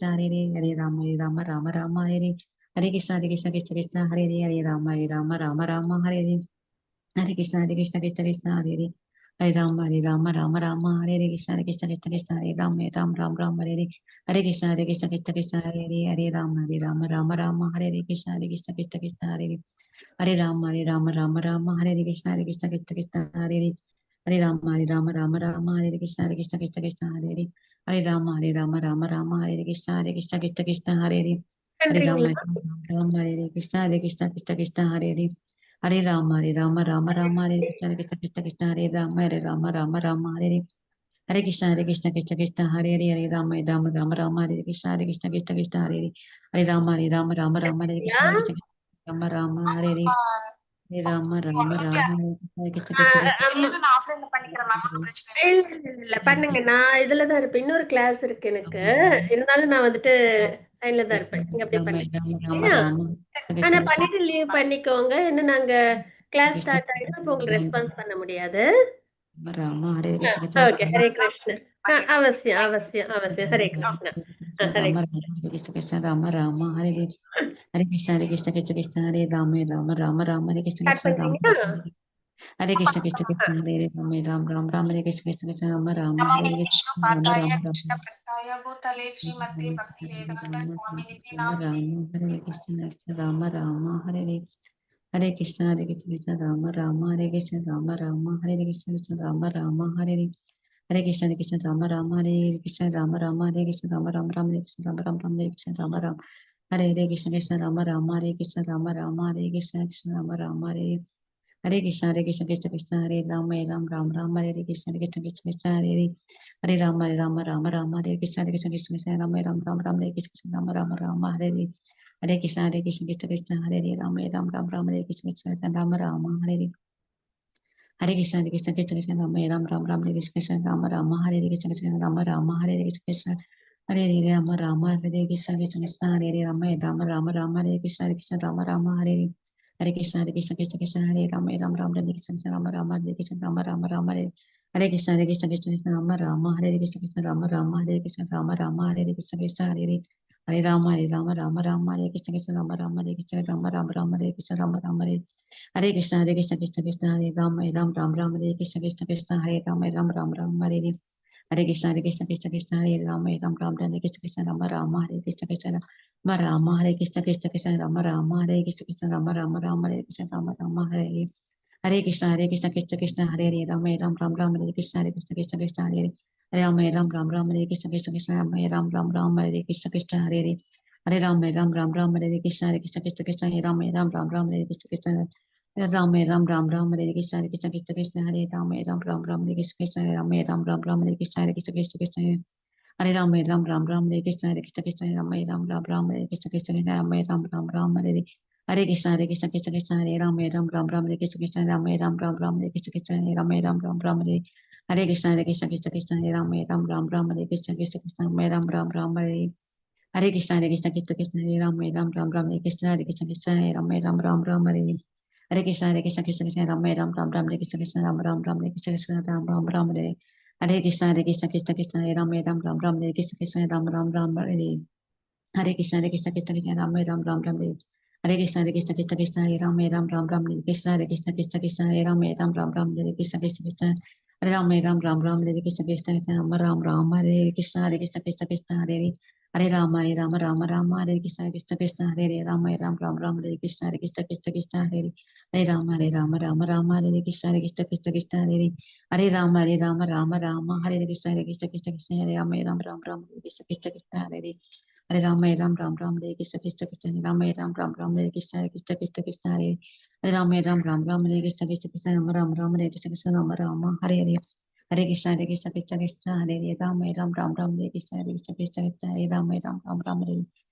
Hare Rama Rama Rama Hare Hare Krishna Krishna Krishna Hare Rama Rama Hare Hare Krishna Krishna Krishna Hare Rama Rama Hare Krishna Krishna Krishna Hare Ram Ram Hare Hare Krishna Krishna Krishna Hare Rama Rama Hare Krishna Krishna Krishna Hare Rama Hare Krishna Krishna Krishna Hare Rama Hare Krishna Krishna Krishna Rama Hare Krishna Krishna Krishna Hare பண்றீங்களா? Rama Hare Krishna Krishna Hare Rama Hare Krishna Rama Hare Krishna Rama Hare Krishna Hare பண்றீங்களா? Rama Hare இல்ல பண்ணுங்க. நான் இதுலதான் இருப்பேன். இன்னொரு class இருக்கு எனக்கு. இருந்தாலும் நான் வந்துட்டு லைன்ல தான் இருப்பேன். நீங்க அப்படியே பண்ணுங்க. சரியா? ஆனா பண்ணிட்டு லீவ் பண்ணிக்கோங்க. இன்னும் நாங்க கிளாஸ் ஸ்டார்ட் ஆயிடும். அப்போ உங்களுக்கு ரெஸ்பான்ஸ் பண்ண முடியாது. ஓகே. ஹரே கிருஷ்ண. அவசியம் அவசியம் அவசியம். Hare Krishna. Hare Rama Hare Krishna Hare Rama Hare Krishna start Krishna பண்றீங்களா? Hare Krishna Hare Ram Hare Krishna Rama Hare Krishna भूतले श्रीमती भक्ति वेदांत स्वामिनिधि नाम Rama Hare Krishna Rama Hare Krishna Rama Hare Krishna Rama Hare Krishna Rama Hare Krishna Rama Hare Krishna Rama Hare Krishna Hare Krishna Rama Hare Krishna Rama Hare Krishna Rama Hare Krishna Rama Hare Krishna Hare Ram Hare Krishna Krishna Hare Rama Hare Krishna Ram Hare Krishna Rama Hare Krishna Hare Ram Hare Krishna Rama Hare Hare Krishna Krishna Ram Hare Krishna Rama Hare Krishna Rama Hare Krishna Hare Rama Hare Krishna Krishna Hare Rama Hare Krishna Rama Hare Krishna Hare Rama Hare Krishna Rama Hare Krishna Rama Hare Krishna Rama Hare Krishna Rama Hare Krishna Rama Hare Krishna Hare Rama Hare Krishna Rama Hare Krishna Rama Hare Krishna Rama Hare Krishna Hare Ram Hare Krishna Hare Ram Hare Krishna Hare Ram Hare Krishna Rama Hare Krishna Hare Krishna Rama Hare Krishna Rama Hare Krishna Rama Hare Krishna Hare Ram Hare Krishna Hare Ram Hare Krishna Ram Hare Krishna Hare Ram Hare Krishna Ram Hare Krishna Ram Hare Krishna Hare Ram Hare Krishna Ram Hare Krishna Hare Ram Hare Krishna Ram Hare Krishna Ram Hare Hare Krishna Hare Ram Hare Krishna Ram Hare Krishna Hare Krishna Hare Ram Hare Krishna Ram Hare Hare Krishna Hare Ram Hare Krishna Ram Hare Hare Krishna Ram Hare Krishna Ram Hare Hare Krishna Hare Krishna Ram Hare Hare Krishna Ram Hare Krishna Ram Hare Krishna Krishna Ram Hare Krishna Ram Hare Krishna Ram Hare Krishna Hare Rama Hare Krishna Hare Ram Hare Krishna Krishna Hare Rama Hare Krishna Hare Rama Hare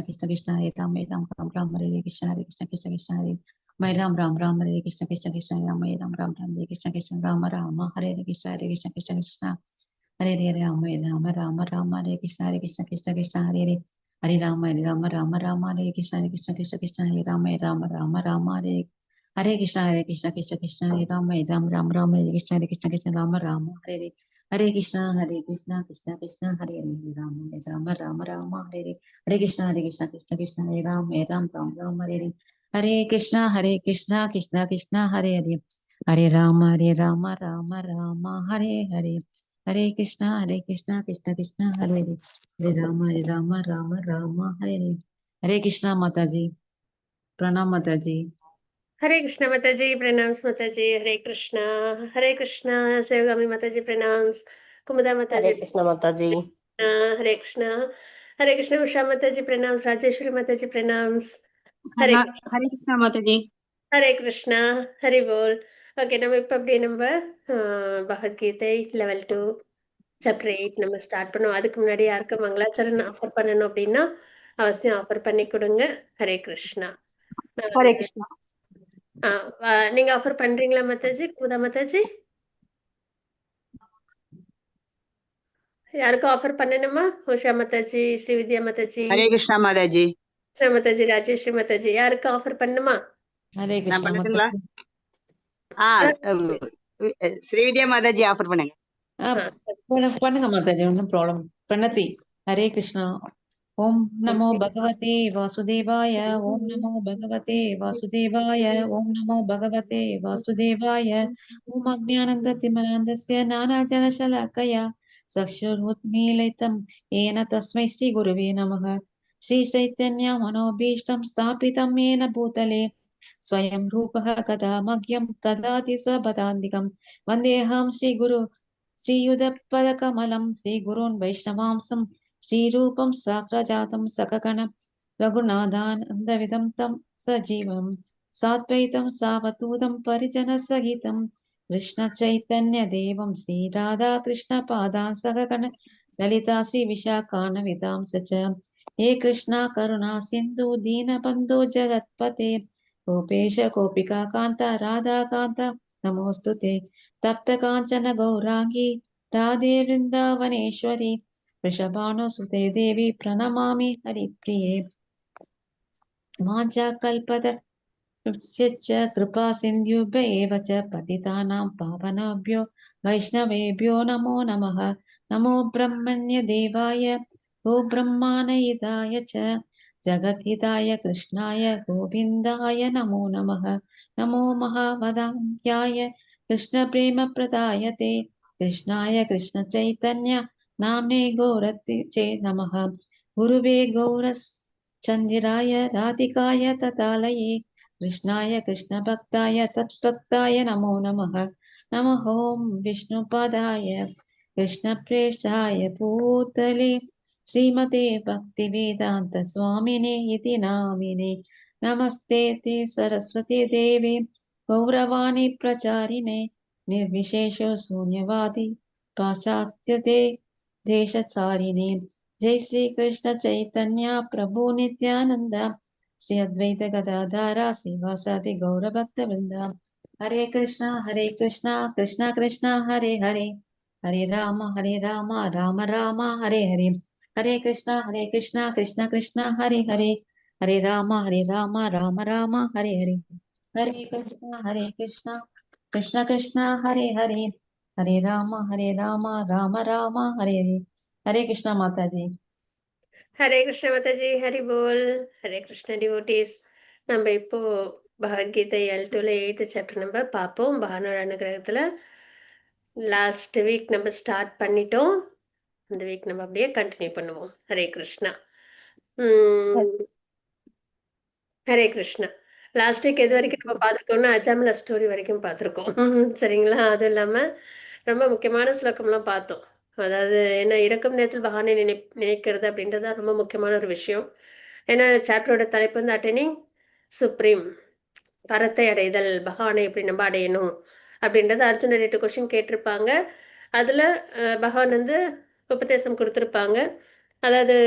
Krishna Hare Ram Hare Krishna Hare Ram Hare Krishna Ram Hare Krishna Hare Ram Hare Krishna Ram Hare Krishna Rama Hare Hare Krishna Hare Ram Hare Krishna Hare Ram Hare Krishna Hare Ram Hare Krishna Hare Ram Hare Krishna Hare Krishna Rama Hare Krishna Hare Rama Hare Krishna Hare Rama Hare Krishna Hare Rama Hare Krishna Hare Krishna Hare Rama Hare Krishna Hare Rama Hare Krishna Hare Rama Hare Hare Krishna, Krishna Krishna, Hare Hare, Rama Rama, Rama Hare Hare, Hare Krishna, Krishna Krishna, Hare Ram, Ram Ram, Hare Hare, Hare Krishna, Krishna Krishna, Hare Hare, Hare Rama, Rama Rama, Hare Hare, Hare Krishna, Krishna Krishna, Hare Hare, Hare Rama, Rama, Hare Hare, Hare Krishna Mataji, Pranam Mataji. हरे कृष्णा माताजी, प्रणाम्स माताजी। हरे कृष्णा सेवगामी माताजी, प्रणाम्स। कुमुदा माताजी, हरे कृष्ण माताजी। हरे कृष्णा उषा माताजी, प्रणाम्स। राजेश्वरी माताजी, प्रणाम्स। हरे कृष्णा माताजी। ஹரே கிருஷ்ணா, ஹரி போல். Okay, நம்ம இப்போ அப்படியே நம்ம பகவத்கீதை லெவல் 2 சாப்டர் 8 நம்ம ஸ்டார்ட் பண்ணுவோம். அதுக்கு முன்னாடி யாருக்கு மங்களாச்சரண் ஆஃபர் பண்ணணும் அப்படின்னா அவசியம் ஆஃபர் பண்ணி கொடுங்க. ஹரே கிருஷ்ணா. हरे कृष्णा। நீங்க ஆஃபர் பண்றீங்களா மாதாஜி? குமுதா மாதாஜி, யாருக்கும் ஆஃபர் பண்ணணுமா? உஷா மாதாஜி, ஸ்ரீவித்யா மாதாஜி, हरे कृष्णा माताजी। உஷா மாதாஜி, ராஜேஸ்வரி மாதாஜி, யாருக்கு ஆஃபர் பண்ணுமா? Hare நான் Krishna பண்ணட்டுங்களா? Mataji. Srividya Mataji offer பண்ணுங்க. பண்ணுங்க மாதாஜி, ஒன்றும் ப்ராப்ளம். பிரணதி. ஹரே கிருஷ்ணா. ஓம் நமோ பகவதே வாசுதேவாய, ஓம் நமோ பகவதே வாசுதேவாய, ஓம் நமோ பகவதே வாசுதேவாய, ஓம் அஜ்ஞானந்த திமனந்தஸ்ய நானாஜனசலாக்கயா சக்ஷுருத்மீலிதம் ஏன தஸ்மை ஸ்ரீ குருவே நமः. ஸ்ரீ சைத்தன்ய மனோபீஷ்டம் ஸ்தாபிதம் ஏன பூதலே स्वयं रूपः कदा मह्यं ददाति स्वपदान्तिकं। वन्देऽहं श्रीगुरु श्रीयुधपदकमलं श्रीगुरून् वैष्णवांसं श्रीरूपं साग्रजातं सकगण रघुनाथानन्दविदं तं सजीवं साद्वैतं सावधूतं परिजनसहितं कृष्णचैतन्यदेवं श्रीराधाकृष्णपादान् सकगण ललिता श्रीविशाखान्वितां स च। हे कृष्णा करुणा सिन्धु दीनबन्धो जगत्पते गोपेश गोपिका कान्ता राधा कान्ता नमोऽस्तु ते। तप्त काञ्चन गौराङ्गी राधे वृन्दावनेश्वरी वृषभानुसुते देवी प्रणमामि हरिप्रिये। वाञ्छाकल्पतरुभ्यश्च कृपा सिन्धुभ्य एव च पतितानां पावनेभ्यो वैष्णवेभ्यो नमो नमः। नमो ब्रह्मण्यदेवाय गो ब्रह्माणहिताय च जगद्हिताय कृष्णाय गोविन्दाय नमो नमः। नमो महावदान्याय कृष्णप्रेमप्रदायते कृष्णाय कृष्णचैतन्य नाम्ने गौरत्से नमः। गुरुवे गौरचन्द्राय राधिकाय ततालये कृष्णाय कृष्णभक्ताय तत्भक्ताय नमो नमः। नमः ॐ विष्णुपदाय कृष्णप्रेष्ठाय भूतले श्रीमते भक्तिवेदान्त स्वामिने इति नामिने। नमस्ते ते सरस्वती देवे गौरवाणी प्रचारिणे निर्विशेषो शून्यवादी पाश्चात्य देशचारिणे। जय श्री कृष्ण चैतन्य प्रभु नित्यानंद श्री अद्वैत गदाधर श्रीवासादि गौरभक्तवृंद। हरे कृष्णा कृष्णा कृष्णा हरे हरे, हरे राम राम राम हरे हरे, हरे कृष्णा कृष्णा कृष्णा हरे हरे, हरे राम राम राम हरे हरे, हरे कृष्णा कृष्णा कृष्णा हरे हरे, हरे राम राम राम हरे हरे। हरे कृष्णा माता जी। ஹரே கிருஷ்ண மாதாஜி, ஹரி போல். ஹரே கிருஷ்ண டிவோட்டீஸ், நம்ம இப்போ பகவத்கீதை L2ல 8th சாப்டர் நம்ம பார்ப்போம். பகவானோட அனுகிரகத்துல லாஸ்ட் வீக் நம்ம ஸ்டார்ட் பண்ணிட்டோம். இந்த வீக் நம்ம அப்படியே கண்டினியூ பண்ணுவோம். ஹரே கிருஷ்ணா. ஹரே கிருஷ்ணா. லாஸ்ட் வீக் எது வரைக்கும் நம்ம பார்த்துருக்கோம்னா அஜாமலா ஸ்டோரி வரைக்கும் பார்த்துருக்கோம். சரிங்களா? அதுவும் இல்லாமல் ரொம்ப முக்கியமான ஸ்லோகம்லாம் பார்த்தோம். அதாவது என்ன, இறக்கும் நேரத்தில் பகவானை நினைக்கிறது அப்படின்றது ரொம்ப முக்கியமான ஒரு விஷயம். ஏன்னா சாப்டரோட தலைப்பு வந்து அட்டெனிங் சுப்ரீம், பரத்தை அடைதல், பகவானை எப்படி நம்ம அடையணும் அப்படின்றது. அர்ஜுனர் 8 கொஸ்டின் கேட்டிருப்பாங்க. அதில் பகவான் வந்து உபதேசம் கொடுத்துருப்பாங்க. அதாவது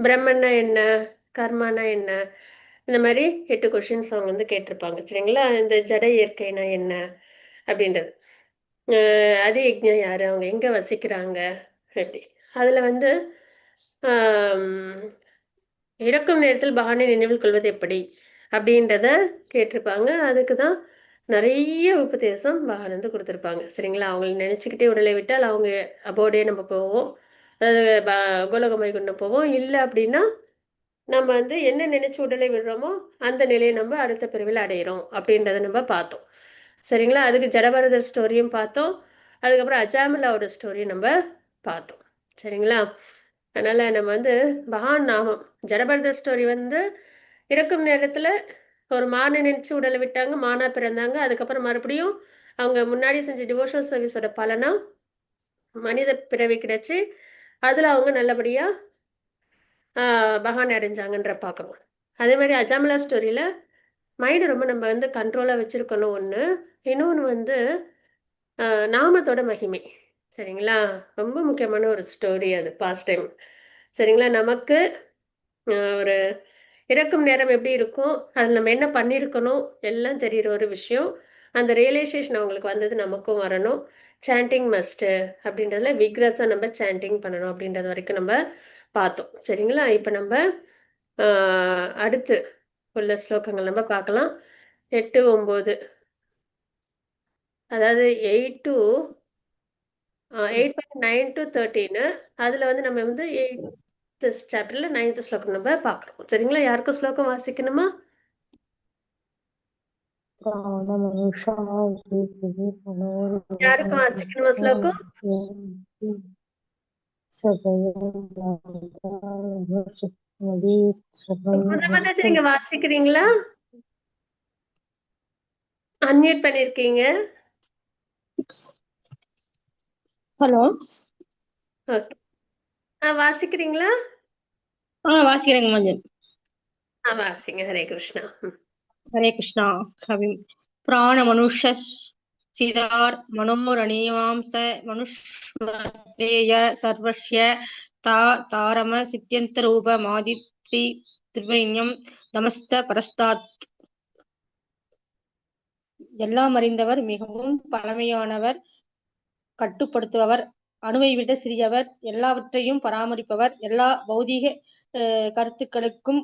பிரம்மன்னா என்ன, கர்மானா என்ன, இந்த மாதிரி 8 கொஷின்ஸ் அவங்க வந்து கேட்டிருப்பாங்க. சரிங்களா? இந்த ஜட இயற்கைனா என்ன அப்படின்றது, அது யஜ்ஞம் யாரு, அவங்க எங்க வசிக்கிறாங்க அப்படி. அதுல வந்து இறக்கும் நேரத்தில் பகவானை நினைவில் கொள்வது எப்படி அப்படின்றத கேட்டிருப்பாங்க. அதுக்கு தான் நிறைய உபதேசம் பகவான் வந்து கொடுத்துருப்பாங்க. சரிங்களா? அவங்களை நினைச்சுக்கிட்டே உடலை விட்டால் அவங்க அபோடே நம்ம போவோம். அதாவது கோலோக வைகுண்டம் போவோம். இல்லை அப்படின்னா நம்ம வந்து என்ன நினைச்சு உடலை விடுறோமோ அந்த நிலையை நம்ம அடுத்த பிறவில அடையிறோம் அப்படின்றத நம்ம பார்த்தோம். சரிங்களா? அதுக்கு ஜடபரதர் ஸ்டோரியும் பார்த்தோம். அதுக்கப்புறம் அஜாமிலாவோட ஸ்டோரியும் நம்ம பார்த்தோம். சரிங்களா? அதனால நம்ம வந்து பகவான் நாமம் ஜடபரதர் ஸ்டோரி வந்து இறக்கும் நேரத்துல ஒரு மானை நினைச்சு உடலை விட்டாங்க, மானா பிறந்தாங்க. அதுக்கப்புறம் மறுபடியும் அவங்க முன்னாடி செஞ்ச டிவோஷனல் சர்வீஸோட பலனா மனித பிறவி கிடைச்சு அதுல அவங்க நல்லபடியா பகவான் அடைஞ்சாங்கன்ற பார்க்குறோம். அதே மாதிரி அஜாமலா ஸ்டோரியில மைண்டை ரொம்ப நம்ம வந்து கண்ட்ரோலாக வச்சிருக்கணும் ஒன்று. இன்னொன்று வந்து நாமத்தோட மகிமை. சரிங்களா? ரொம்ப முக்கியமான ஒரு ஸ்டோரி அது, பாஸ்ட் டைம். சரிங்களா? நமக்கு ஒரு இறக்கும் நேரம் எப்படி இருக்கும், அதில் நம்ம என்ன பண்ணியிருக்கணும் எல்லாம் தெரிகிற ஒரு விஷயம். அந்த ரியலைசேஷன் அவங்களுக்கு வந்தது நமக்கும் வரணும். சாண்டிங் மஸ்ட்டு அப்படின்றதுல விக்ரஸாக நம்ம சாண்டிங் பண்ணணும் அப்படின்றது வரைக்கும் நம்ம பார்த்தோம். சரிங்களா? இப்போ நம்ம அடுத்து உள்ள ஸ்லோகங்கள் நம்ம பார்க்கலாம். 8, 9 அதாவது 8.9 to 13 அதில் வந்து நம்ம வந்து 8th சாப்டரில் 9th ஸ்லோகம் நம்ம பார்க்குறோம். சரிங்களா? யாருக்கும் ஸ்லோகம் வாசிக்கணுமா? யாருக்கும் வாசிக்கணுமா ஸ்லோகம்? நீங்க வாசிக்கிறீங்களா? அன்மியூட் பண்ணிருக்கீங்க. ஹலோ. வாசிக்கிறீங்களா? வாசிக்கிறேங்க மஞ்சள். வாசிங்க. ஹரே கிருஷ்ணா. ஹரே கிருஷ்ணா. கவி பிராண மனுஷ சிதார் மனோரணீவாம்ச மனுஷ்மத்ரேய சர்வஸ்ய தாரம சித்யந்த ரூப மாதித்ரி திரிவண்யம் நமஸ்த பரஸ்தாத். எல்லாம் அறிந்தவர், மிகவும் பழமையானவர், கட்டுப்படுத்துபவர், அணுவை விட சிறியவர், எல்லாவற்றையும் பராமரிப்பவர், எல்லா பௌதீக கருத்துக்களுக்கும்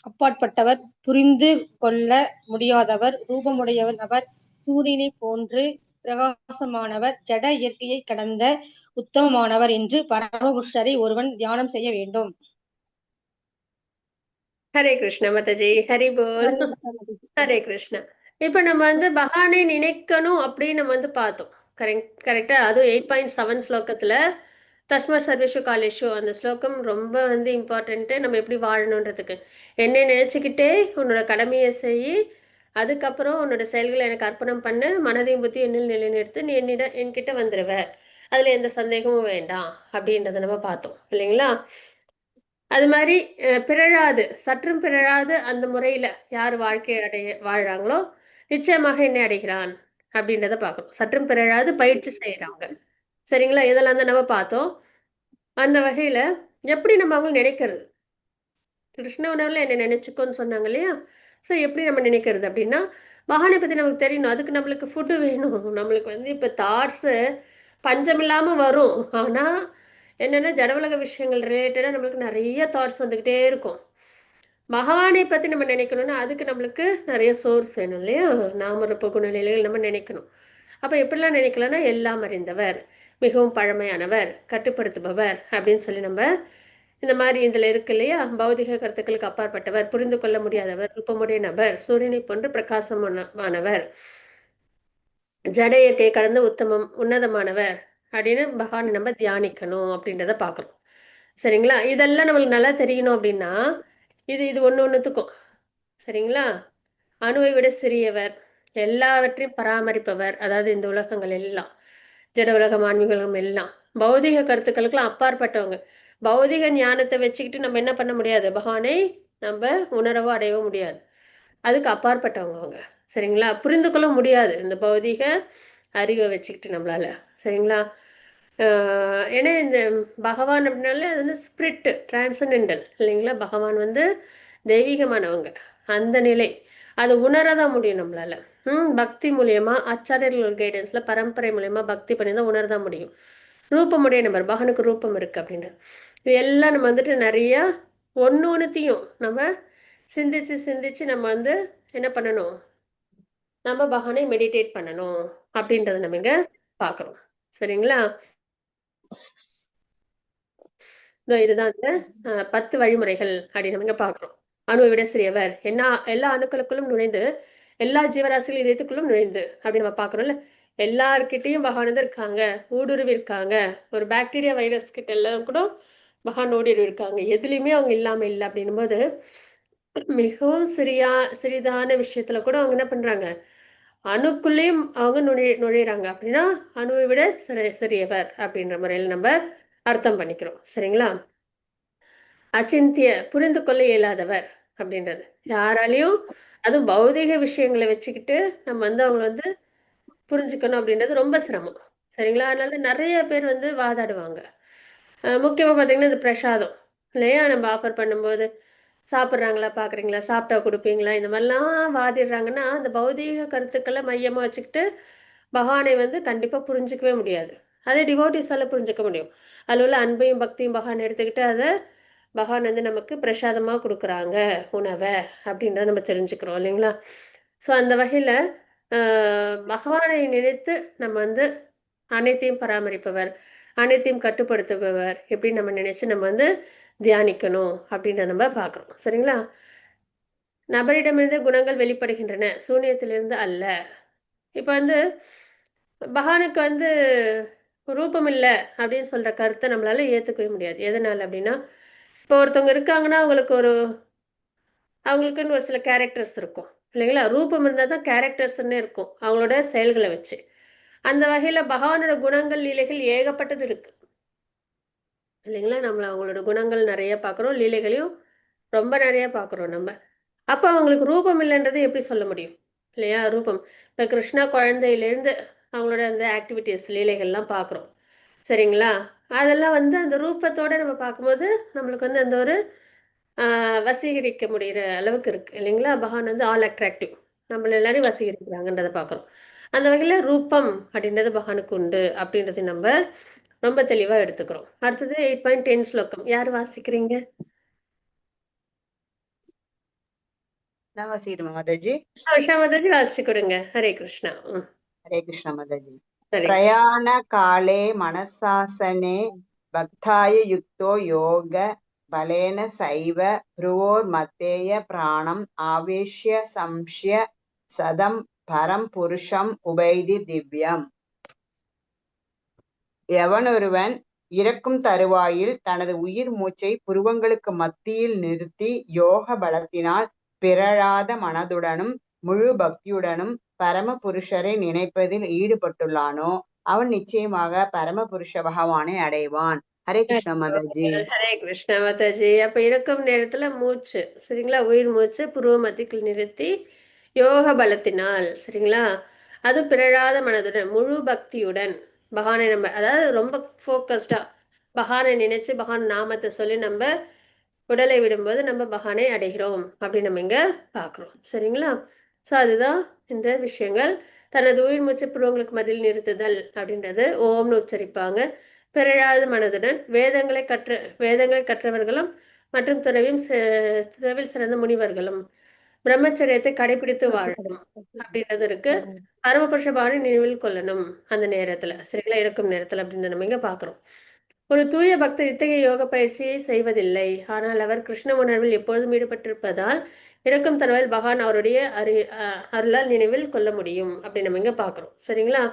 அப்பாற்பட்டவர், புரிந்து கொள்ள முடியாதவர், ரூபமுடையவர் அவர், சூரியனை போன்று பிரகாசமானவர், ஜட இயற்கையை கடந்த உத்தமமானவர் என்று பரமபுருஷரை ஒருவன் தியானம் செய்ய வேண்டும். ஹரே கிருஷ்ண மாதாஜி. ஹரி போல். ஹரே கிருஷ்ணா. இப்ப நம்ம வந்து பகவானை நினைக்கணும் அப்படின்னு நம்ம வந்து பார்த்தோம். கரெக்டா? அதுவும் 8.7 ஸ்லோகத்துல தஸ்மா சர்வேஷு காலேஷு அந்த ஸ்லோகம் ரொம்ப வந்து இம்பார்ட்டன்ட்டு. நம்ம எப்படி வாழணுன்றதுக்கு என்னை நினைச்சுக்கிட்டே உன்னோட கடமையை செய், அதுக்கப்புறம் உன்னோட செயல்களை எனக்கு அர்ப்பணம் பண்ணு, மனதையும் புத்தி என்னில் நிலைநிறுத்து, நீ என்கிட்ட வந்துடுவ, அதுல எந்த சந்தேகமும் வேண்டாம் அப்படின்றத நம்ம பார்த்தோம் இல்லைங்களா? அது மாதிரி சற்றும் பிறழாது அந்த முறையில யார் வாழ்க்கை வாழ்றாங்களோ நிச்சயமாக என்ன அடைகிறான் அப்படின்றத பார்க்கணும். சற்றும் பிறழாது பயிற்சி செய்யறாங்க. சரிங்களா? இதெல்லாம் தான் நம்ம பார்த்தோம். அந்த வகையில எப்படி நம்ம அவங்க நினைக்கிறது, கிருஷ்ண உணர்வுல என்ன நினைச்சுக்கோன்னு சொன்னாங்க இல்லையா? ஸோ எப்படி நம்ம நினைக்கிறது அப்படின்னா, மகானை பத்தி நமக்கு தெரியணும். அதுக்கு நம்மளுக்கு ஃபுட்டு வேணும். நம்மளுக்கு வந்து இப்போ தாட்ஸு பஞ்சம் இல்லாம வரும். ஆனா என்னன்னா ஜடவுலக விஷயங்கள் ரிலேட்டடா நம்மளுக்கு நிறைய தாட்ஸ் வந்துகிட்டே இருக்கும். பகவானை பத்தி நம்ம நினைக்கணும்னா அதுக்கு நம்மளுக்கு நிறைய சோர்ஸ் வேணும் இல்லையா? நாமரூப குணநிலைகள் நம்ம நினைக்கணும். அப்ப எப்படிலாம் நினைக்கலாம்னா, எல்லாம் அறிந்தவர், மிகவும் பழமையானவர், கட்டுப்படுத்துபவர் அப்படின்னு சொல்லி நம்ம இந்த மாதிரி இதுல இருக்கு இல்லையா? பௌதிக கருத்துக்களுக்கு அப்பாற்பட்டவர், புரிந்து கொள்ள முடியாதவர், ரூபமுடைய நபர், சூரியனை போன்று பிரகாசமானவர், ஜட இயற்கை கடந்த உன்னதமானவர் அப்படின்னு பகவானை நம்ம தியானிக்கணும் அப்படின்றத பார்க்கணும். சரிங்களா? இதெல்லாம் நம்மளுக்கு நல்லா தெரியணும் அப்படின்னா இது ஒண்ணுத்துக்கும். சரிங்களா? அணுவை விட சிறியவர், எல்லாவற்றையும் பராமரிப்பவர், அதாவது இந்த உலகங்கள் எல்லாம், ஜட உலகம், ஆன்மீக உலகம் எல்லாம், பௌதிக கருத்துக்களுக்கெல்லாம் அப்பாற்பட்டவங்க. பௌதிக ஞானத்தை வச்சுக்கிட்டு நம்ம என்ன பண்ண முடியாது, பகவானை நம்ம உணரவோ அடையவோ முடியாது. அதுக்கு அப்பாற்பட்டவங்க அவங்க. சரிங்களா? புரிந்து கொள்ள முடியாது இந்த பௌதிக அறிவை வச்சுக்கிட்டு நம்மளால. சரிங்களா? ஏன்னா இந்த பகவான் அப்படின்னாலே அது வந்து ஸ்பிரிட் டிரான்சென்டென்டல் இல்லைங்களா? பகவான் வந்து தெய்வீகமானவங்க. அந்த நிலை அதை உணரதான் முடியும் நம்மளால. பக்தி மூலியமா, ஆச்சாரியர்கள் கைடன்ஸ்ல பரம்பரை மூலியமா பக்தி பண்ணி தான் உணரதான் முடியும். ரூபமுடைய நம்பர், பகவானுக்கு ரூபம் இருக்கு அப்படின்றது. இது எல்லாம் நம்ம வந்துட்டு நிறைய ஒன்றுத்தையும் நம்ம சிந்திச்சு நம்ம வந்து என்ன பண்ணணும், நம்ம பகவானை மெடிடேட் பண்ணணும் அப்படின்றத நம்ம இங்க பார்க்குறோம். சரிங்களா? இதுதான் இந்த 10 வழிமுறைகள் அப்படின்னு நம்ம இங்க பார்க்குறோம். அணுவை விட சிறியவர் எல்லா அணுக்களுக்குள்ளும் நுழைந்து எல்லா ஜீவராசிகள் இதயத்துக்குள்ளும் நுழைந்து அப்படின்னு நம்ம பார்க்குறோம்ல. எல்லார்கிட்டையும் பகவான் வந்து இருக்காங்க, ஊடுருவி இருக்காங்க. ஒரு பாக்டீரியா வைரஸ் கிட்ட எல்லாம் கூட பகவான் ஊடுருவி இருக்காங்க. எதுலையுமே அவங்க இல்லாம இல்லை அப்படின்னும் போது மிகவும் சிறிதான விஷயத்துல கூட அவங்க என்ன பண்றாங்க, அணுக்குள்ளேயும் அவங்க நுழையிறாங்க. அப்படின்னா அணுவை விட சிறியவர் அப்படின்ற முறையில் நம்ம அர்த்தம் பண்ணிக்கிறோம். சரிங்களா? அச்சிந்திய புரிந்து கொள்ள இயலாதவர் அப்படின்றது யாராலையும், அதுவும் பௌதிக விஷயங்களை வச்சுக்கிட்டு நம்ம வந்து அவங்களை வந்து புரிஞ்சுக்கணும் அப்படின்றது ரொம்ப சிரமம். சரிங்களா? அதனால நிறைய பேர் வந்து வாதாடுவாங்க. முக்கியமா பாத்தீங்கன்னா இந்த பிரசாதம் இல்லையா, நம்ம ஆஃபர் பண்ணும்போது சாப்பிட்றாங்களா பாக்குறீங்களா, சாப்பிட்டா கொடுப்பீங்களா, இந்த மாதிரிலாம் வாதிடுறாங்கன்னா அந்த பௌதீக கருத்துக்களை மையமா வச்சுக்கிட்டு பகவானை வந்து கண்டிப்பா புரிஞ்சுக்கவே முடியாது. அதே டிவோட்டிஸால புரிஞ்சுக்க முடியும். அதில் உள்ள அன்பையும் பக்தியும் பகவான் எடுத்துக்கிட்டு அதை பகவான் வந்து நமக்கு பிரசாதமா கொடுக்குறாங்க உணவை அப்படின்றத நம்ம தெரிஞ்சுக்கிறோம் இல்லைங்களா? ஸோ அந்த வகையில பகவானை நினைத்து நம்ம வந்து அனைத்தையும் பராமரிப்பவர், அனைத்தையும் கட்டுப்படுத்துபவர் எப்படி நம்ம நினைச்சு நம்ம வந்து தியானிக்கணும் அப்படின்றத நம்ம பார்க்குறோம். சரிங்களா? நபரிடமிருந்து குணங்கள் வெளிப்படுகின்றன, சூனியத்திலிருந்து அல்ல. இப்போ வந்து பகவானுக்கு வந்து ரூபம் இல்லை அப்படின்னு சொல்ற கருத்தை நம்மளால ஏத்துக்கவே முடியாது. எதனால அப்படின்னா, இப்போ ஒருத்தவங்க இருக்காங்கன்னா அவங்களுக்குன்னு ஒரு சில கேரக்டர்ஸ் இருக்கும் இல்லைங்களா? ரூபம் இருந்தால் தான் கேரக்டர்ஸ்ன்னு இருக்கும் அவங்களோட செயல்களை வச்சு. அந்த வகையில பகவானோட குணங்கள் லீலைகள் ஏகப்பட்டது இருக்கு இல்லைங்களா? நம்மள அவங்களோட குணங்கள் நிறைய பார்க்குறோம், லீலைகளையும் ரொம்ப நிறைய பார்க்குறோம் நம்ம. அப்போ அவங்களுக்கு ரூபம் இல்லைன்றது எப்படி சொல்ல முடியும் இல்லையா? ரூபம் இப்போ கிருஷ்ணா குழந்தையிலேருந்து அவங்களோட அந்த ஆக்டிவிட்டீஸ் லீலைகள்லாம் பார்க்குறோம். சரிங்களா? அதெல்லாம் வந்து அந்த ரூபத்தோட நம்ம பார்க்கும்போது நம்மளுக்கு வந்து அந்த ஒரு வசீகரிக்க முடிகிற அளவுக்கு இருக்கு இல்லைங்களா? பகவான் வந்து ஆல் அட்ராக்டிவ், நம்மள எல்லாரையும் வசீகரிக்கிறாங்கன்றதை பார்க்குறோம். அந்த வகையில் ரூபம் அப்படின்றது பகவானுக்கு உண்டு அப்படின்றது நம்ம ரொம்ப தெளிவா எடுத்துக்கிறோம். அடுத்தது 8.10 ஸ்லோகம் யார் வாசிக்கிறீங்க? நான் வாசிக்கிறேன் மாதாஜி. உஷா மாதாஜி வாசிச்சு கொடுங்க. ஹரே கிருஷ்ணா. ஹரே கிருஷ்ண மாதாஜி. ஹரே பிரயாண காலே மனசாசனே பக்தாய யுக்தோ யோக பலேன சைவ ப்ருவோர் மத்தேய பிராணம் ஆவேஷ்ய சம்ஷ்ய சதம் பரம் புருஷம் உபைதி திவ்யம். எவனொருவன் இறக்கும் தருவாயில் தனது உயிர் மூச்சை புருவங்களுக்கு மத்தியில் நிறுத்தி யோக பலத்தினால் பிறழாத மனதுடனும் முழு பக்தியுடனும் பரம புருஷரை நினைப்பதில் ஈடுபட்டுள்ளானோ அவன் நிச்சயமாக பரம புருஷ பகவானை அடைவான். ஹரே கிருஷ்ண மாதாஜி. ஹரே கிருஷ்ண மாதாஜி. அப்ப இருக்கும் நேரத்துல மூச்சு சரிங்களா, உயிர் மூச்சு புருவ மத்தியில் நிறுத்தி யோக பலத்தினால் சரிங்களா, அது பிறழாத மனதுடன் முழு பக்தியுடன் பகவானை நம்ம அதாவது ரொம்ப ஃபோக்கஸ்டா பகவானை நினைச்சு பகவான் நாமத்தை சொல்லி நம்ம உடலை விடும்போது நம்ம பகவானை அடைகிறோம் அப்படின்னு நம்ம இங்க பாக்குறோம். சரிங்களா? ஸோ அதுதான் இந்த விஷயங்கள். தனது உயிர் மூச்சு புருவங்களுக்கு மதில் நிறுத்துதல் அப்படின்றது ஓம்னு உச்சரிப்பாங்க. பிறழாத மனதுடன் வேதங்களை கற்றவர்களும் மற்றும் துறவில் சிறந்த முனிவர்களும் பிரம்மச்சரியத்தை கடைபிடித்து வாழணும் அப்படின்றது இருக்கு. பரமபுருஷ பகவானை நினைவில் கொள்ளணும் அந்த நேரத்துல சரிங்களா, இருக்கும் நேரத்துல அப்படின்னு நம்ம இங்க பாக்குறோம். ஒரு தூய பக்தர் இத்தகைய யோக பயிற்சியை செய்வதில்லை, ஆனால் அவர் கிருஷ்ண உணர்வில் எப்பொழுதும் ஈடுபட்டிருப்பதால் இறக்கும் தருவாயில் பகவான் அவருடைய அருளால் நினைவில் கொள்ள முடியும் அப்படின்னு நம்ம இங்க பாக்குறோம். சரிங்களா?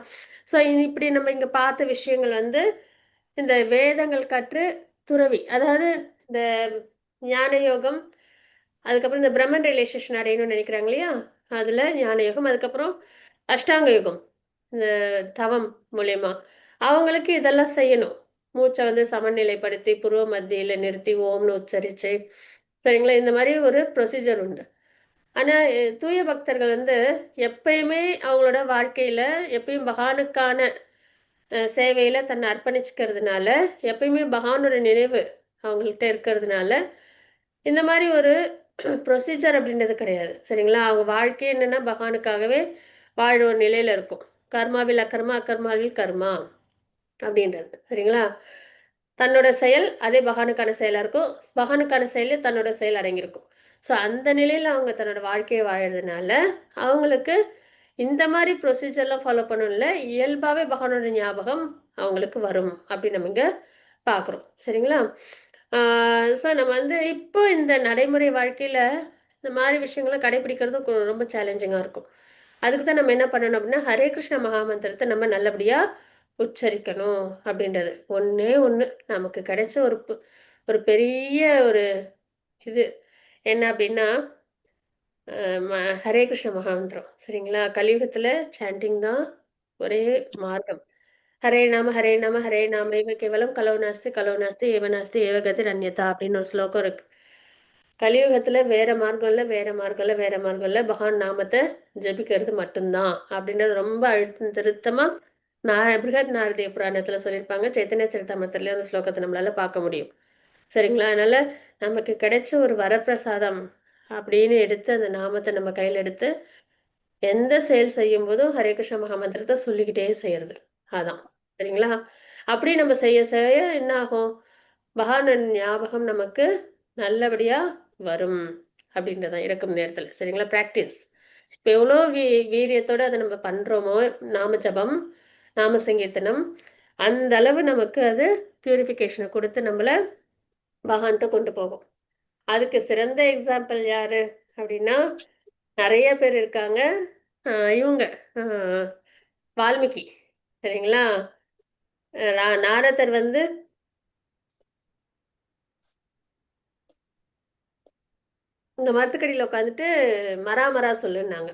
ஸோ இப்படி நம்ம இங்க பார்த்த விஷயங்கள் வந்து இந்த வேதங்கள் கற்று துறவி, அதாவது இந்த ஞான யோகம், அதுக்கப்புறம் இந்த பிரம்மன் ரிலேஷன் அடையணும்னு நினைக்கிறாங்க இல்லையா, அதுல ஞான யோகம், அதுக்கப்புறம் அஷ்டாங்க யோகம் இந்த தவம் மூலியமா அவங்களுக்கு இதெல்லாம் செய்யணும். மூச்சை வந்து சமநிலைப்படுத்தி புருவ மத்தியில நிறுத்தி ஓம்னு உச்சரிச்சு சரிங்களா, இந்த மாதிரி ஒரு ப்ரொசீஜர் உண்டு. ஆனா தூய பக்தர்கள் வந்து எப்பயுமே அவங்களோட வாழ்க்கையில எப்பயும் பகவானுக்கான சேவையில தன்னை அர்ப்பணிச்சுக்கிறதுனால எப்பயுமே பகவானோட நினைவு அவங்கள்ட்ட இருக்கிறதுனால இந்த மாதிரி ஒரு ப்ரொசீஜர் அப்படின்றது கிடையாது. சரிங்களா? அவங்க வாழ்க்கை என்னன்னா பகவானுக்காகவே வாழ ஒரு நிலையில இருக்கும். கர்மாவில் அக்கர்மா, அக்கர்மாவில் கர்மா அப்படின்றது. சரிங்களா? தன்னோட செயல் அதே பகவானுக்கான செயலா இருக்கும், பகவானுக்கான செயல் தன்னோட செயல் அடங்கியிருக்கும். ஸோ அந்த நிலையில அவங்க தன்னோட வாழ்க்கையை வாழறதுனால அவங்களுக்கு இந்த மாதிரி ப்ரொசீஜர்லாம் ஃபாலோ பண்ணணும்ல, இயல்பாகவே பகவானோட ஞாபகம் அவங்களுக்கு வரும் அப்படின்னு நம்ம இங்கே பார்க்குறோம். சரிங்களா? ஸோ நம்ம வந்து இப்போ இந்த நடைமுறை வாழ்க்கையில் இந்த மாதிரி விஷயங்களை கடைபிடிக்கிறது ரொம்ப சேலஞ்சிங்காக இருக்கும். அதுக்கு தான் நம்ம என்ன பண்ணணும் அப்படின்னா, ஹரே கிருஷ்ண மகாமந்திரத்தை நம்ம நல்லபடியாக உச்சரிக்கணும் அப்படின்றது. ஒண்ணே ஒண்ணு நமக்கு கிடைச்ச ஒரு பெரிய ஒரு இது என்ன அப்படின்னா, ஹரே கிருஷ்ண மகாமந்திரம். சரிங்களா? கலியுகத்துல சாண்டிங் தான் ஒரே மார்க்கம். ஹரே நாம ஹரே நாம இவ கேவலம் கலோ நாஸ்தி ஏவ நாஸ்தி ஏவ கதிர் அந்யதா அப்படின்னு ஒரு ஸ்லோகம் இருக்கு. கலியுகத்துல வேற மார்க்கம் இல்ல, வேற மார்க்கம் இல்ல, வேற மார்க்கம் இல்ல. பகவான் நாமத்தை ஜபிக்கிறது மட்டும்தான் அப்படின்றது ரொம்ப அழுத்தம் திருத்தமா பிருகத் நாரதிய புராணத்துல சொல்லியிருப்பாங்க. சைத்தன்ய சரிதாமிரத்திலயும் அந்த ஸ்லோகத்தை நம்மளால பார்க்க முடியும். சரிங்களா? அதனால நமக்கு கிடைச்ச ஒரு வரப்பிரசாதம் அப்படின்னு எடுத்து அந்த நாமத்தை நம்ம கையில் எடுத்து எந்த செயல் செய்யும் போதும் ஹரே கிருஷ்ண மகாமந்திரத்தை சொல்லிக்கிட்டே செய்யறது. அதான். சரிங்களா? அப்படி நம்ம செய்ய செய்ய என்ன ஆகும்? பகவான் ஞாபகம் நமக்கு நல்லபடியா வரும் அப்படின்றதான் இருக்கும் நேரத்தில். சரிங்களா? பிராக்டிஸ். இப்போ எவ்வளோ வீரியத்தோட அதை நம்ம பண்றோமோ, நாம ஜபம், நாம சங்கீர்த்தனம், அந்த அளவு நமக்கு அது பியூரிஃபிகேஷனை கொடுத்து நம்மள பகவான்கிட்ட கொண்டு போகும். அதுக்கு சிறந்த எக்ஸாம்பிள் யாரு அப்படின்னா, நிறைய பேர் இருக்காங்க. இவங்க வால்மீகி. சரிங்களா? நாரதர் வந்து இந்த மரத்துக்கடியில் உட்காந்துட்டு மரா சொல்லுன்னாங்க.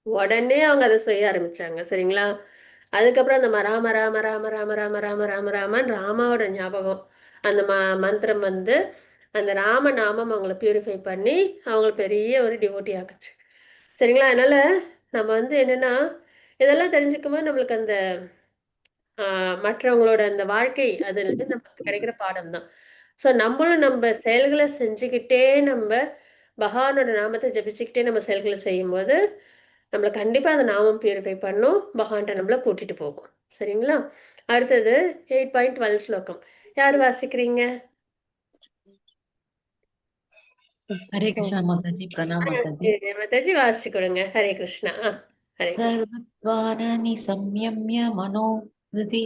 உடனே அவங்க அதை செய்ய ஆரம்பிச்சாங்க. சரிங்களா? அதுக்கப்புறம் அந்த ராமன் ராமாவோட ஞாபகம் அந்த மந்திரம் வந்து அந்த ராம நாமம் அவங்கள பியூரிஃபை பண்ணி அவங்கள பெரிய ஒரு டிவோட்டி ஆக்குச்சு. சரிங்களா? அதனால நம்ம வந்து என்னன்னா இதெல்லாம் தெரிஞ்சுக்கும் போது நம்மளுக்கு அந்த மற்றவங்களோட அந்த வாழ்க்கை அதுல இருந்து நமக்கு கிடைக்கிற பாடம் தான். ஸோ நம்மளும் நம்ம செயல்களை செஞ்சுக்கிட்டே நம்ம பகவானோட நாமத்தை ஜபிச்சுக்கிட்டே நம்ம செயல்களை செய்யும்போது நம்மளை கண்டிப்பா அந்த நாமம் பியூரிஃபை பண்ணும், பகவான்கிட்ட நம்மளை கூட்டிட்டு போகும். சரிங்களா? அடுத்தது 8.12 ஸ்லோகம் யார் வாசிக்கிறீங்க? ஹரே கிருஷ்ணா மாதாஜி, பிரணாம் மாதாஜி. மாதாஜி வாசி கொடுங்க. ஹரே கிருஷ்ணா. ஹரே கிருஷ்ணா. சர்வத்வாராணி சம்யம்ய மனோஹிருதி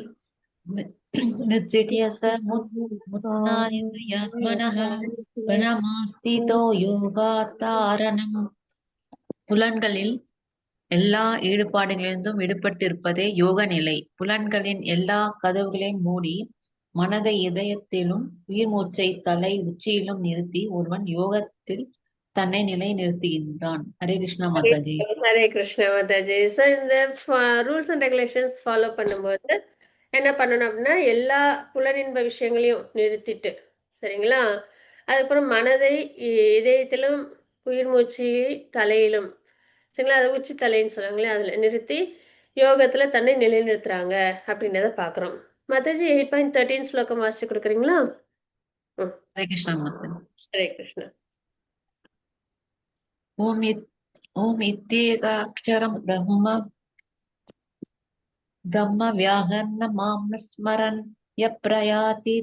நிர்ஜித்ய முத்நாயத்மனः பிரணமாஸ்திதோ யோகாத்தாரணம். புலன்களில் எல்லா ஈடுபாடுகளிலிருந்தும் விடுபட்டிருப்பதே யோக நிலை. புலன்களின் எல்லா கதவுகளையும் மூடி மனதை இதயத்திலும் உயிர் மூச்சை தலை உச்சியிலும் நிறுத்தி ஒருவன் யோகத்தில் தன்னை நிலை நிறுத்துகின்றான். ஹரே கிருஷ்ணா மாதாஜி. ஹரே கிருஷ்ணா மாதாஜி. ஸோ இந்த ரூல்ஸ் அண்ட் ரெகுலேஷன்ஸ் ஃபாலோ பண்ணும்போது என்ன பண்ணணும் அப்படின்னா எல்லா புலனின்ப விஷயங்களையும் நிறுத்திட்டு, சரிங்களா? அதுக்கப்புறம் மனதை இதயத்திலும் உயிர் மூச்சு தலையிலும், சரிங்களா? அது உச்சி தலைன்னு சொல்லுவாங்களே அதில் நிறுத்தி யோகத்துல தன்னை நிலைநிறுத்துறாங்க அப்படின்றத பார்க்குறோம். மாதாஜி 8.13 ஸ்லோகம் வாசிச்சு கொடுக்குறீங்களா? ஹரே கிருஷ்ணா மாதாஜி. ஹரே கிருஷ்ணா. ஓம் இத்யேகாக்ஷரம் பிரம்ம வியாகரண மாம் ஸ்மரன் யப்ரயாதி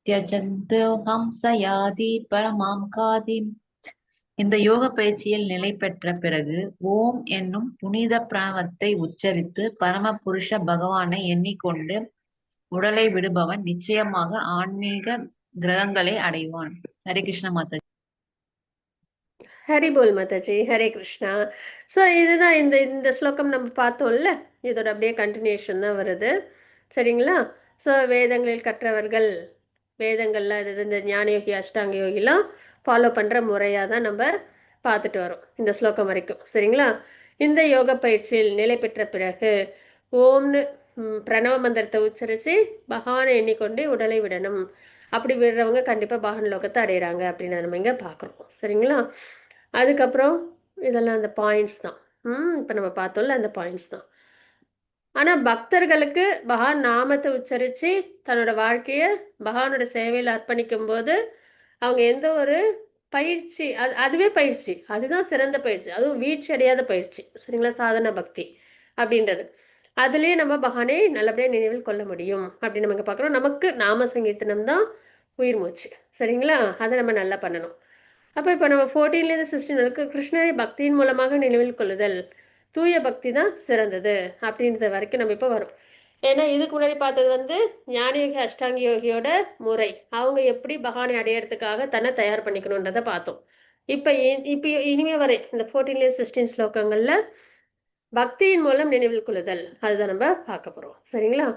த்யஜந்தோ ஹம்சயாதி பரமாம் காதி. இந்த யோக பயிற்சியில் நிலை பெற்ற பிறகு ஓம் என்னும் புனித பிரணவத்தை உச்சரித்து பரம புருஷ பகவானை எண்ணிக்கொண்டு உடலை விடுபவன் நிச்சயமாக ஆன்மீக கிரகங்களை அடைவான். ஹரே கிருஷ்ண மாதாஜி. ஹரி போல் மாதாஜி. ஹரே கிருஷ்ணா. ஸோ இதுதான் இந்த இந்த ஸ்லோகம் நம்ம பார்த்தோம்ல, இதோட அப்படியே கண்டினியூஷன் தான் வருது. சரிங்களா? ஸோ வேதங்களில் கற்றவர்கள் வேதங்கள்லாம் இது இந்த ஞான யோகி அஷ்டாங்க யோகிலாம் ஃபாலோ பண்ணுற முறையாக தான் நம்ம பார்த்துட்டு வரோம் இந்த ஸ்லோகம் வரைக்கும். சரிங்களா? இந்த யோக பயிற்சியில் நிலை பெற்ற பிறகு ஓம்னு பிரணவ மந்திரத்தை உச்சரித்து பகவானை எண்ணிக்கொண்டு உடலை விடணும். அப்படி விடுறவங்க கண்டிப்பாக பகவான் லோகத்தை அடைகிறாங்க அப்படின்னு நம்ம இங்கே பார்க்குறோம். சரிங்களா? அதுக்கப்புறம் இதெல்லாம் அந்த பாயிண்ட்ஸ் தான். இப்போ நம்ம பார்த்தோம்ல அந்த பாயிண்ட்ஸ் தான். ஆனால் பக்தர்களுக்கு பகவான் நாமத்தை உச்சரித்து தன்னோட வாழ்க்கையை பகவானோட சேவையில் அர்ப்பணிக்கும் போது அவங்க எந்த ஒரு பயிற்சி அதுவே பயிற்சி, அதுதான் சிறந்த பயிற்சி, அதுவும் வீழ்ச்சி அடையாத பயிற்சி. சரிங்களா? சாதன பக்தி அப்படின்றது அதுலேயே நம்ம பகவானை நல்லபடியாக நினைவில் கொள்ள முடியும் அப்படின்னு நம்ம இங்கே பார்க்குறோம். நமக்கு நாம சங்கீர்த்தனம் தான் உயிர் மூச்சு. சரிங்களா? அதை நம்ம நல்லா பண்ணணும். அப்போ இப்போ நம்ம 14லேருந்து 16 கிருஷ்ணரை பக்தியின் மூலமாக நினைவில் கொள்ளுதல். தூய பக்தி தான் சிறந்தது அப்படின்றது வரைக்கும் நம்ம இப்போ வரும். ஏன்னா இதுக்கு முன்னாடி பார்த்தது வந்து ஞானயோகி அஷ்டாங்க யோகியோட முறை, அவங்க எப்படி பகவானை அடையறதுக்காக தன்னை தயார் பண்ணிக்கணுன்றதை பார்த்தோம். இப்போ இனிமே வரை இந்த 14 16 ஸ்லோகங்கள்ல பக்தியின் மூலம் நினைவில் கொள்ளுதல் அதுதான் நம்ம பார்க்க போறோம். சரிங்களா?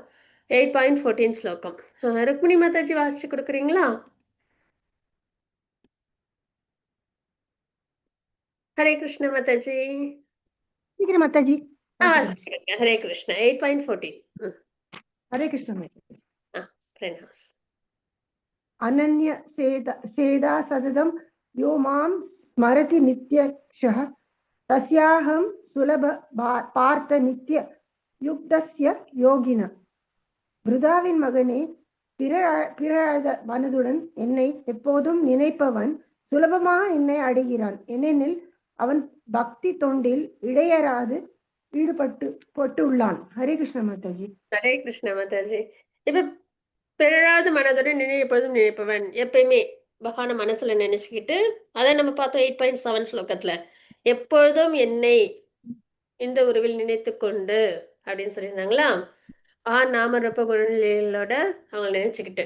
8.14 ஸ்லோகம். ருக்மிணி மாதாஜி வாசிச்சு கொடுக்குறீங்களா? ஹரே கிருஷ்ண மாதாஜி. சீக்கிரம் மாதாஜி வாசிக்கிறேங்க. ஹரே கிருஷ்ண. 8.14. ஹரே கிருஷ்ண மாதாஜி. பிரணாஸ். அனன்ய சேதா சததம் யோ மாம் ஸ்மரதி நித்யக்ஷः தஸ்யாஹம் சுலப பார்த்த நித்ய யுக்தஸ்ய யோகின. பிருதாவின் மகனே, பிறழாத மனதுடன் என்னை எப்போதும் நினைப்பவன் சுலபமாக என்னை அடைகிறான். ஏனெனில் அவன் பக்தி தொண்டில் இடையறாது ஈடுபட்டுள்ளான். ஹரே கிருஷ்ண மாதாஜி. ஹரே கிருஷ்ண மாதாஜி. இப்ப பிறராது மனதுடன் எப்பொழுதும் நினைப்பவன், எப்பயுமே பகவான மனசுல நினைச்சுக்கிட்டு, அதை நம்ம பார்த்தோம் 8.7 ஸ்லோகத்துல, எப்பொழுதும் என்னை இந்த உருவில் நினைத்து கொண்டு அப்படின்னு சொல்லியிருந்தாங்களா? நாமரூப குணநிலைகளோட அவங்க நினைச்சுக்கிட்டு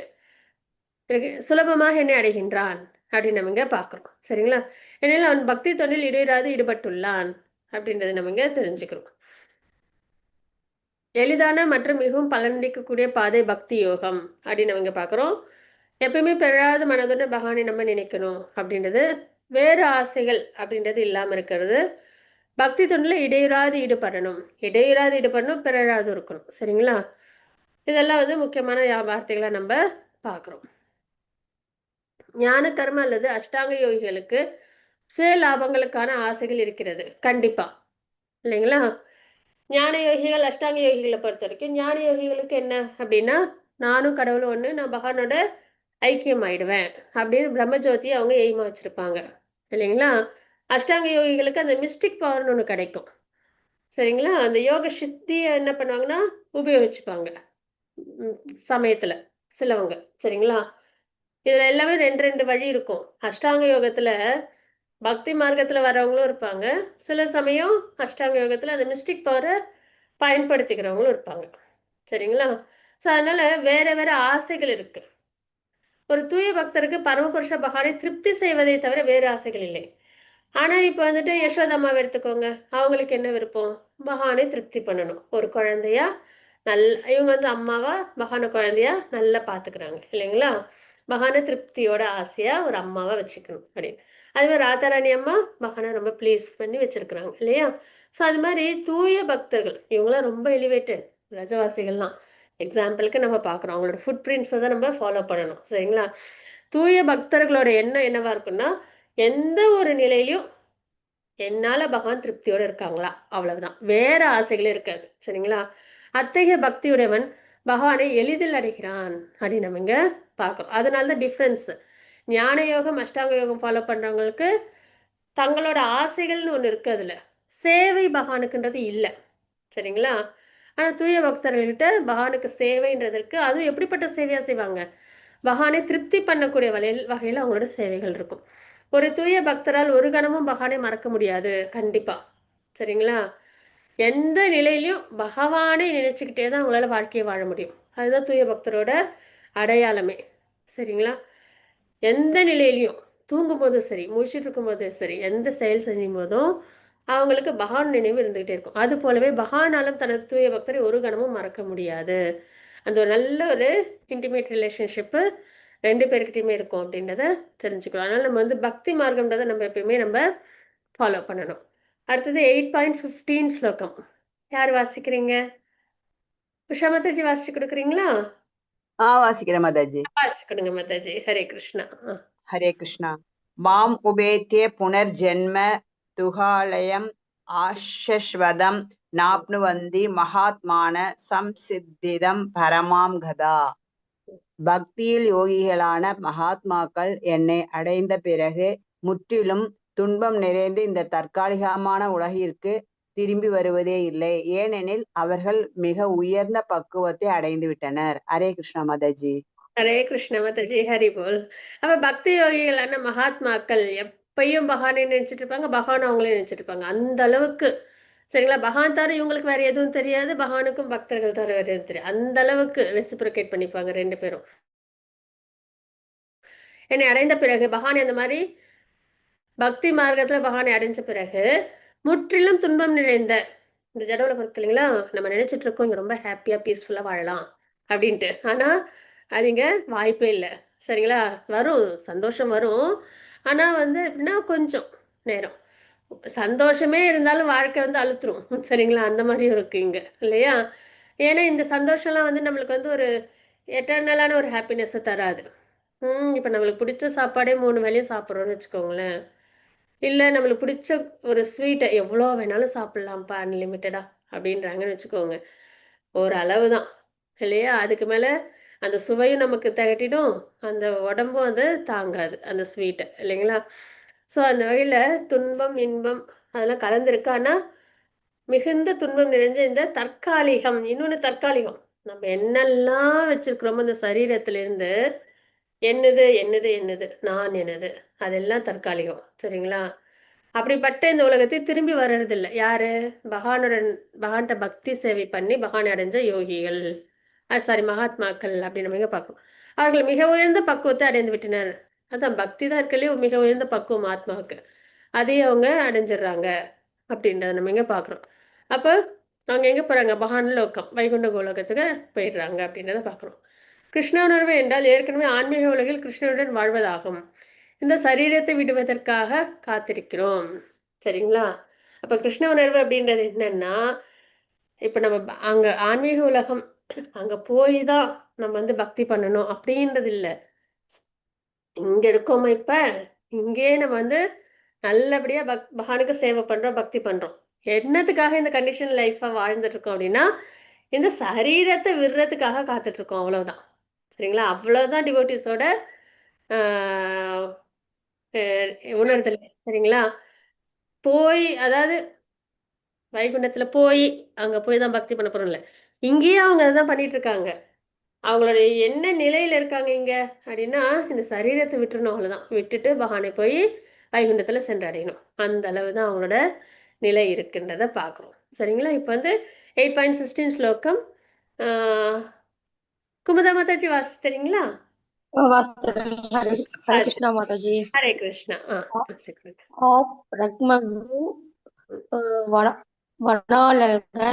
சுலபமாக என்னை அடைகின்றான் அப்படின்னு நம்ம இங்க பாக்குறோம். சரிங்களா? ஏன்னா அவன் பக்தி தொண்டில் இடையராது ஈடுபட்டுள்ளான் அப்படின்றத நம்ம இங்க தெரிஞ்சுக்கிறோம். எளிதான மற்றும் மிகவும் பலனளிக்கக்கூடிய பாதை பக்தி யோகம் அப்படின்னு நம்ம இங்க பாக்குறோம். எப்பயுமே பெறாத மனதுடன் பகவானை நம்ம நினைக்கணும் அப்படின்றது, வேறு ஆசைகள் அப்படின்றது இல்லாம இருக்கிறது, பக்தி தொண்டில் இடையராது ஈடுபடணும், பிறராது இருக்கணும். சரிங்களா? இதெல்லாம் வந்து முக்கியமான வார்த்தைகளை நம்ம பார்க்குறோம். ஞான கர்ம அல்லது அஷ்டாங்க யோகிகளுக்கு சுய லாபங்களுக்கான ஆசைகள் இருக்கிறது கண்டிப்பா, இல்லைங்களா? ஞான யோகிகள் அஷ்டாங்க யோகிகளை பொறுத்த வரைக்கும் ஞான யோகிகளுக்கு என்ன அப்படின்னா, நானும் கடவுளும் ஒன்று, நான் பகவானோட ஐக்கியம் ஆயிடுவேன் அப்படின்னு பிரம்மஜோதியை அவங்க எய்மா வச்சிருப்பாங்க, இல்லைங்களா? அஷ்டாங்க யோகிகளுக்கு அந்த மிஸ்டிக் பவர்னு ஒன்று கிடைக்கும். சரிங்களா? அந்த யோக சக்தியை என்ன பண்ணுவாங்கன்னா உபயோகிச்சுப்பாங்க சமயத்துல சிலவங்க. சரிங்களா? இதுல எல்லாமே ரெண்டு வழி இருக்கும். அஷ்டாங்க யோகத்துல பக்தி மார்க்கத்துல வரவங்களும் இருப்பாங்க, சில சமயம் அஷ்டாங்க யோகத்துல அந்த மிஸ்டிக் பவரை பயன்படுத்திக்கிறவங்களும் இருப்பாங்க. சரிங்களா? ஸோ அதனால வேற வேற ஆசைகள் இருக்கு. ஒரு தூய பக்தருக்கு பரமபுருஷ பகவானை திருப்தி செய்வதை தவிர வேறு ஆசைகள் இல்லை. ஆனா இப்ப வந்துட்டு யசோதம்மாவை எடுத்துக்கோங்க, அவங்களுக்கு என்ன விருப்பம்? பகவானை திருப்தி பண்ணணும். ஒரு குழந்தையா இவங்க வந்து அம்மாவா பகவான குழந்தையா நல்லா பாத்துக்கிறாங்க, இல்லைங்களா? பகவான திருப்தியோட ஆசையா ஒரு அம்மாவா வச்சுக்கணும் அப்படின்னு. அது மாதிரி ராதாராணி அம்மா பகவானை ரொம்ப ப்ளீஸ் பண்ணி வச்சிருக்கிறாங்க, இல்லையா? ஸோ அது மாதிரி தூய பக்தர்கள் இவங்களாம் ரொம்ப எலிவேட்டட் ரஜவாசிகள்லாம். எக்ஸாம்பிளுக்கு நம்ம பார்க்குறோம், அவங்களோட ஃபுட் பிரிண்ட்ஸை தான் நம்ம ஃபாலோ பண்ணணும். சரிங்களா? தூய பக்தர்களோட எண்ணம் என்னவா இருக்குன்னா, எந்த ஒரு நிலையிலையும் என்னால பகவான் திருப்தியோட இருக்காங்களா, அவ்வளவுதான், வேற ஆசைகளே இருக்காது. சரிங்களா? அத்தகைய பக்தியுடையவன் பகவானை எளிதில் அடைகிறான் அப்படின்னு நம்ம இங்க பார்க்கிறோம். அதனாலதான் டிஃப்ரென்ஸ். ஞான யோகம் அஷ்டாங்க யோகம் ஃபாலோ பண்றவங்களுக்கு தங்களோட ஆசைகள்னு ஒண்ணு இருக்கு, அதுல சேவை பகவானுக்குன்றது இல்லை. சரிங்களா? ஆனா தூய பக்தர்கள்கிட்ட பகவானுக்கு சேவைன்றதற்கு, அதுவும் எப்படிப்பட்ட சேவையா செய்வாங்க? பகவானை திருப்தி பண்ணக்கூடிய வகையில் அவங்களோட சேவைகள் இருக்கும். ஒரு தூய பக்தரால் ஒரு கணமும் பகவானை மறக்க முடியாது கண்டிப்பா. சரிங்களா? எந்த நிலையிலையும் பகவானை நினைச்சுக்கிட்டே தான் அவங்களால வாழ்க்கையை வாழ முடியும். அதுதான் தூய பக்தரோட அடையாளமே. சரிங்களா? எந்த நிலையிலையும், தூங்கும் போதும் சரி, முழிச்சிட்டு இருக்கும் போதும் சரி, எந்த செயல் செஞ்சும் போதும் அவங்களுக்கு பகவான் நினைவு இருந்துகிட்டே இருக்கும். அது போலவே பகவானாலும் தனது தூய பக்தரை ஒரு கணமும் மறக்க முடியாது. அந்த ஒரு நல்ல ஒரு இன்டிமேட் ரிலேஷன்ஷிப்பு ரெண்டு பேருக்கிட்டையுமே இருக்கும் அப்படின்றத தெரிஞ்சுக்கலாம். அதனால நம்ம வந்து பக்தி மார்க்கம்ன்றதை நம்ம எப்பயுமே நம்ம ஃபாலோ பண்ணணும். அடுத்தது 8.15 ஸ்லோகம். யார் வாசிக்கிறீங்க? உஷா மாதாஜி வாசிச்சு கொடுக்குறீங்களா? வாசிக்கிறேன் மாதாஜி. வாசிச்சு கொடுங்க மாதாஜி. ஹரே கிருஷ்ணா. ஹரே கிருஷ்ணா. மாம் உபேத்திய புனர்ஜென்ம துகாலயம் ஆஷஸ்வதம் நாப்னுவந்தி மகாத்மான சம்சித்திதம் பரமாம் கதா. பக்தியில் யோகிகளான மகாத்மாக்கள் என்னை அடைந்த பிறகு முற்றிலும் துன்பம் நிறைந்து இந்த தற்காலிகமான உலகிற்கு திரும்பி வருவதே இல்லை. ஏனெனில் அவர்கள் மிக உயர்ந்த பக்குவத்தை அடைந்து விட்டனர். ஹரே கிருஷ்ணா மாதாஜி. ஹரே கிருஷ்ண மாதாஜி. ஹரி போல். அப்ப பக்தி யோகிகளான மகாத்மாக்கள் எப்பயும் பகவானை நினைச்சிட்டு இருப்பாங்க, பகவான் அவங்களே நினைச்சிட்டு இருப்பாங்க. அந்த அளவுக்கு சரிங்களா? பகவான் தவிர இவங்களுக்கு வேற எதுவும் தெரியாது, பகவானுக்கும் பக்தர்கள் தவிர வேற எதுவும் தெரியாது. அந்த அளவுக்கு ரெசிப்ரோகேட் பண்ணிப்பாங்க 2 பேரும். என்னை அடைந்த பிறகு பகவான் அந்த மாதிரி பக்தி மார்க்கத்துல பகவானை அடைஞ்ச பிறகு முற்றிலும் துன்பம் நிறைந்த இந்த ஜடவுலகம் இருக்கு இல்லைங்களா, நம்ம நினைச்சிட்டு இருக்கோம் இங்க ரொம்ப ஹாப்பியா பீஸ்ஃபுல்லா வாழலாம் அப்படின்ட்டு. ஆனா அது இங்க வாய்ப்பே இல்லை. சரிங்களா? வரும், சந்தோஷம் வரும். ஆனா வந்து எப்படின்னா கொஞ்சம் நேரம் சந்தோஷமே இருந்தாலும் வாழ்க்கை வந்து அழுத்துரும். சரிங்களா? அந்த மாதிரியும் இருக்கு இங்க இல்லையா? ஏன்னா இந்த சந்தோஷம்லாம் வந்து நம்மளுக்கு வந்து ஒரு எட்டர்னலான ஒரு ஹாப்பினஸை தராது. இப்போ நம்மளுக்கு பிடிச்ச சாப்பாடே 3 வேளையும் சாப்பிட்றோன்னு வச்சுக்கோங்களேன். இல்லை நம்மளுக்கு பிடிச்ச ஒரு ஸ்வீட்டை எவ்வளோ வேணாலும் சாப்பிட்லாம்ப்பா அன்லிமிட்டடா அப்படின்றாங்கன்னு வச்சுக்கோங்க. ஒரு அளவு தான் இல்லையா? அதுக்கு மேலே அந்த சுவையும் நமக்கு திகட்டிடும், அந்த உடம்பும் அது தாங்காது அந்த ஸ்வீட்டை இல்லைங்களா? ஸோ அந்த வகையில் துன்பம் இன்பம் அதெல்லாம் கலந்துருக்கு. ஆனால் மிகுந்த துன்பம் நிறைஞ்ச இந்த தற்காலிகம், இன்னொன்று தற்காலிகம். நம்ம என்னெல்லாம் வச்சிருக்கிறோமோ இந்த சரீரத்திலிருந்து என்னது என்னது என்னது நான் என்னது அதெல்லாம் தற்காலிகம். சரிங்களா? அப்படிப்பட்ட இந்த உலகத்தை திரும்பி வர்றதில்லை. யாரு? பகவான்கிட்ட பக்தி சேவை பண்ணி பகவானை அடைஞ்ச யோகிகள், சாரி மகாத்மாக்கள் அப்படின்னு நம்ம எங்க பார்க்கணும். அவர்கள் மிக உயர்ந்த பக்குவத்தை அடைந்து விட்டனர். அதான் பக்தி தான் இருக்கலையே மிக உயர்ந்த பக்குவம் ஆத்மாவுக்கு. அதையும் அவங்க அடைஞ்சிடுறாங்க அப்படின்றத நம்ம எங்க பார்க்குறோம். அப்போ அவங்க எங்க போறாங்க? பகவான் லோகம் வைகுண்ட கோலோகத்துக்கு போயிடுறாங்க அப்படின்றத பார்க்குறோம். கிருஷ்ண உணர்வு என்றால் ஏற்கனவே ஆன்மீக உலகில் கிருஷ்ணனுடன் வாழ்வதாகும். இந்த சரீரத்தை விடுவதற்காக காத்திருக்கிறோம். சரிங்களா? அப்ப கிருஷ்ண உணர்வு அப்படின்றது என்னன்னா, இப்ப நம்ம அங்க ஆன்மீக உலகம் அங்க போய் தான் நம்ம வந்து பக்தி பண்ணணும் அப்படின்றது இல்லை. இங்க இருக்கோமா இப்ப இங்கே நம்ம வந்து நல்லபடியா பகவானுக்கு சேவை பண்றோம், பக்தி பண்றோம். என்னத்துக்காக இந்த கண்டிஷன் லைஃபா வாழ்ந்துட்டு இருக்கோம் அப்படின்னா, இந்த சரீரத்தை விடுறதுக்காக காத்துட்டு இருக்கோம், அவ்வளவுதான். சரிங்களா? அவ்வளவுதான் டிவோட்டிஸோட உணர்தல். சரிங்களா? போய் அதாவது வைகுண்டத்துல போய் அங்க போய் தான் பக்தி பண்ண போறோம் இல்ல, இங்கேயே அவங்க அதான் பண்ணிட்டு இருக்காங்க. அவங்களுடைய என்ன நிலையில இருக்காங்க இங்க அப்படின்னா, இந்த சரீரத்தை விட்டுறணும், அவ்வளவுதான். விட்டுட்டு பகவானை போய் வைகுண்டத்துல சென்றடையணும். அந்த அளவு தான் அவங்களோட நிலை இருக்குன்றத பார்க்குறோம். சரிங்களா? இப்போ வந்து 8.16 ஸ்லோகம் குமுதா மாதாஜி வாசித்தீங்களா? வாஸ்தவம். ஹரே ஹரே கிருஷ்ணா மாதாஜி. ஹரே கிருஷ்ணா. வாசிக்கிறேன். ஆப் ரக்மவு வனாலன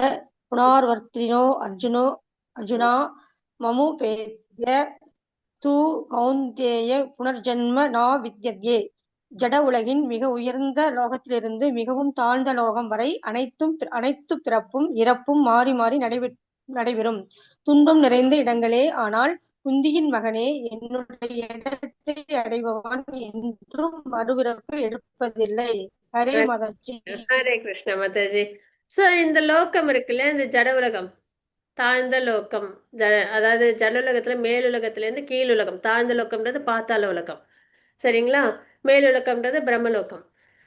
புனார்வர்த்தினோ அர்ஜுனா மமுபேத்ய தூ கௌந்தேய புனர்ஜன்ம நா வித்யதே. ஜட உலகின் மிக உயர்ந்த லோகத்திலிருந்து மிகவும் தாழ்ந்த லோகம் வரை அனைத்து பிறப்பும் இறப்பும் மாறி மாறி நடைபெறும் துன்பம் நிறைந்த இடங்களே. ஆனால் குந்தியின் மகனே, என்னுடைய இடத்தை அடைபவன் என்றும் மறுபிறப்பு எடுப்பதில்லை. ஹரே மாதாஜி. ஹரே கிருஷ்ணா மாதாஜி. ஸோ இந்த லோகம் இருக்குல்ல, இந்த ஜட உலகம் தாழ்ந்த லோகம், அதாவது ஜடவுலகத்துல மேலுலகத்திலேருந்து கீழுலகம். தாழ்ந்த லோகம்ன்றது பாத்தாள உலகம். சரிங்களா? மேலுலகம்ன்றது பிரம்மலோகம்.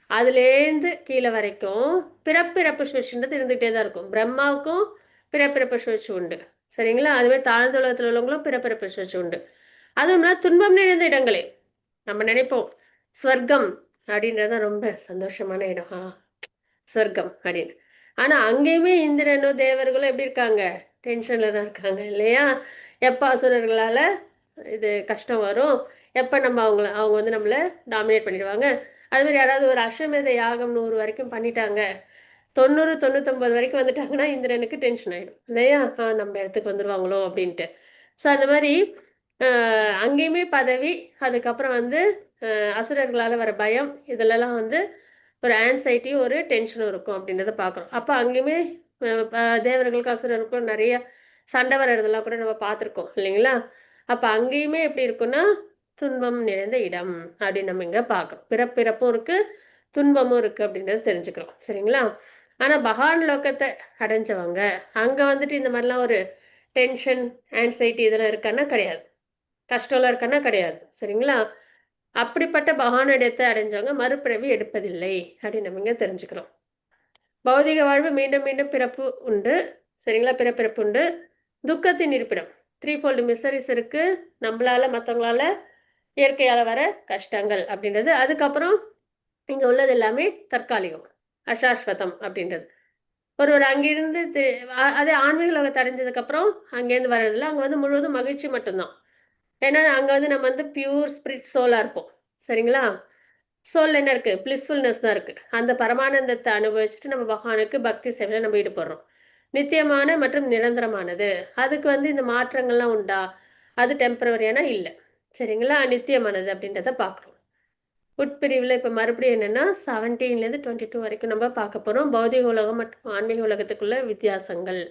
அதுலேருந்து கீழே வரைக்கும் பிறப்பிறப்பு சுழற்சின்றது இருந்துகிட்டே தான் இருக்கும். பிரம்மாவுக்கும் பிறப்பிறப்பு சுழற்சி உண்டு. சரிங்களா? அதுமாதிரி தாழ்ந்த உலகத்தில் உள்ளவங்களும் பிறப்பிறப்பு சுழற்சி உண்டு. அதுவும்னா துன்பம் நிறைந்த இடங்களே. நம்ம நினைப்போம் ஸ்வர்க்கம் அப்படின்றது ரொம்ப சந்தோஷமான இடம், சொர்க்கம் அப்படின்னு. ஆனா அங்கேயுமே இந்திரனும் தேவர்களும் எப்படி இருக்காங்க? டென்ஷன்ல தான் இருக்காங்க இல்லையா? எப்போ அசுரர்களால இது கஷ்டம் வரும், எப்போ நம்ம அவங்க வந்து நம்மளை டாமினேட் பண்ணிடுவாங்க. அது மாதிரி யாராவது ஒரு அஸ்வமேத யாகம் 100 வரைக்கும் பண்ணிட்டாங்க, 90 99 வரைக்கும் வந்துட்டாங்கன்னா இந்திரனுக்கு டென்ஷன் ஆயிடும் இல்லையா? நம்ம இடத்துக்கு வந்துடுவாங்களோ அப்படின்ட்டு. ஸோ அந்த மாதிரி அங்கேயுமே பதவி, அதுக்கப்புறம் வந்து அசுரர்களால் வர பயம், இதிலெல்லாம் வந்து ஒரு ஆன்சைட்டி ஒரு டென்ஷனும் இருக்கும் அப்படின்றத பார்க்குறோம். அப்போ அங்கேயுமே தேவர்களுக்கும் அசுரர்களுக்கும் நிறைய சண்டை வர்றதெல்லாம் கூட நம்ம பார்த்துருக்கோம் இல்லைங்களா? அப்போ அங்கேயுமே எப்படி இருக்குன்னா துன்பம் நிறைந்த இடம் அப்படின்னு நம்ம இங்கே பார்க்குறோம். பிறப்பும் இருக்குது, துன்பமும் இருக்குது அப்படின்றத தெரிஞ்சுக்கிறோம். சரிங்களா? ஆனால் பகவான் லோகத்தை அடைஞ்சவங்க அங்கே வந்துட்டு இந்த மாதிரிலாம் ஒரு டென்ஷன் ஆன்சைட்டி இதெல்லாம் இருக்கான்னா கிடையாது, கஷ்டம்லாம் இருக்கான்னா கிடையாது. சரிங்களா? அப்படிப்பட்ட பகவான் இடத்தை அடைஞ்சவங்க மறுபிறவி எடுப்பதில்லை அப்படின்னு நம்ம இங்கே தெரிஞ்சுக்கிறோம். பௌதிக வாழ்வு மீண்டும் மீண்டும் பிறப்பு உண்டு. சரிங்களா? பிறப்பிறப்பு உண்டு. துக்கத்தின் இருப்பிடம் 3-fold மிசரிஸ் இருக்கு, நம்மளால மற்றவங்களால இயற்கையால் வர கஷ்டங்கள் அப்படின்றது. அதுக்கப்புறம் இங்கே உள்ளது எல்லாமே தற்காலிகம், அசாஸ்வதம் அப்படின்றது. ஒருவர் அங்கிருந்து அதே ஆன்மீக உலகத்தை அடைஞ்சதுக்கப்புறம் அங்கேருந்து வர்றதில்ல, அங்கே வந்து முழுவதும் மகிழ்ச்சி மட்டும்தான். ஏன்னா அங்கே வந்து நம்ம வந்து பியூர் ஸ்பிரிட் சோலாக இருப்போம். சரிங்களா? சோல் என்ன இருக்குது? பிளிஸ்ஃபுல்னஸ் தான் இருக்குது. அந்த பரமானந்தத்தை அனுபவிச்சுட்டு நம்ம பகவானுக்கு பக்தி சேவையில் நம்ம ஈடுபடுறோம். நித்தியமான மற்றும் நிரந்தரமானது. அதுக்கு வந்து இந்த மாற்றங்கள்லாம் உண்டா? அது டெம்பரவரியான இல்லை. சரிங்களா? நித்தியமானது அப்படின்றத பார்க்குறோம். உட்பிரிவில் இப்போ மறுபடியும் என்னென்னா 17லேருந்து 22 வரைக்கும் நம்ம பார்க்க போகிறோம். பௌதிக உலகம் மற்றும் ஆன்மீக உலகத்துக்குள்ள வித்தியாசங்கள்,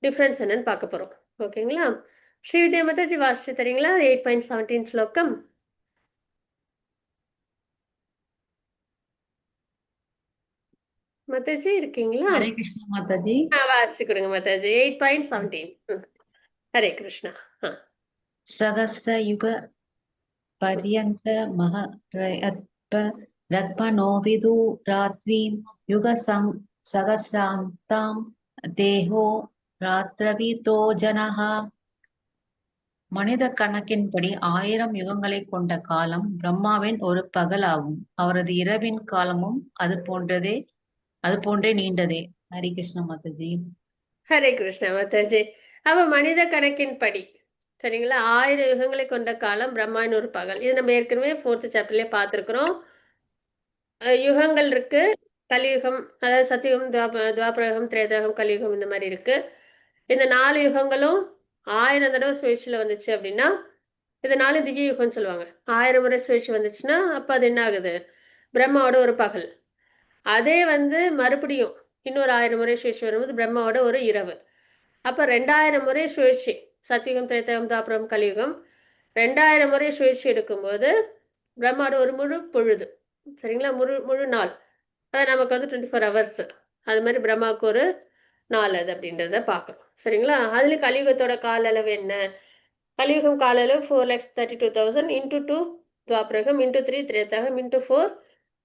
டிஃப்ரென்ஸ் என்னன்னு பார்க்க போகிறோம். ஓகேங்களா? ஸ்ரீவித்யா மாதாஜி வாசிச்சு தரீங்களா? 8.17 ஸ்லோகம். மாதாஜி இருக்கீங்களா? ஹரே கிருஷ்ணா மாதாஜி. வாசிச்சு கொடுங்க மாதாஜி. 8.17. ஹரே கிருஷ்ணா. சகஸ்ர யுக பர்யந்த ரத்பனோவிது ராத்ரீம் யுக சகஸ்ராந்தாம் தேஹோ ராத்ரவிதோ ஜனஹ. மனித கணக்கின்படி 1000 யுகங்களை கொண்ட காலம் பிரம்மாவின் ஒரு பகல் ஆகும். அவரது இரவின் காலமும் அது போன்றே நீண்டதே. ஹரி கிருஷ்ண மாதாஜி. ஹரே கிருஷ்ணா மாதாஜி. அப்ப மனித கணக்கின்படி சரிங்களா, 1000 யுகங்களை கொண்ட காலம் பிரம்மாவின் ஒரு பகல். இது நம்ம ஏற்கனவே 4th சாப்டர்லயே பார்த்துருக்குறோம். யுகங்கள் இருக்கு. கலியுகம், அதாவது சத்தியுகம், துவாபரயுகம், திரேதாயுகம், கலியுகம் இந்த மாதிரி இருக்கு. இந்த 4 யுகங்களும் 1000 தடவை சுழற்சியில் வந்துச்சு அப்படின்னா இது 4 திவ்ய யுகம்னு சொல்லுவாங்க. 1000 முறை சுழற்சி வந்துச்சுன்னா அப்போ அது என்ன ஆகுது? பிரம்மாவோட ஒரு பகல். அதே வந்து மறுபடியும் இன்னொரு 1000 முறை சுழற்சி வரும்போது பிரம்மாவோட ஒரு இரவு. அப்போ 2000 முறை சுழற்சி, சத்தியுகம், திரேதாயுகம், துவாபரம், கலியுகம் 2000 முறை சுழற்சி எடுக்கும்போது பிரம்மாவோட ஒரு முழு பொழுது. சரிங்களா? முழு நாள். அதான் நமக்கு வந்து 24 ஹவர்ஸ். அது மாதிரி பிரம்மாவுக்கு ஒரு நாள் அது அப்படின்றத பார்க்குறோம். சரிங்களா? அதுலேயும் கலியுகத்தோட கால அளவு என்ன? கலியுகம் கால அளவு 4,32,000 இன்ட்டு 2 துவாபரகம் இன்ட்டு 3 திரேதாயுகம் இன்ட்டு 4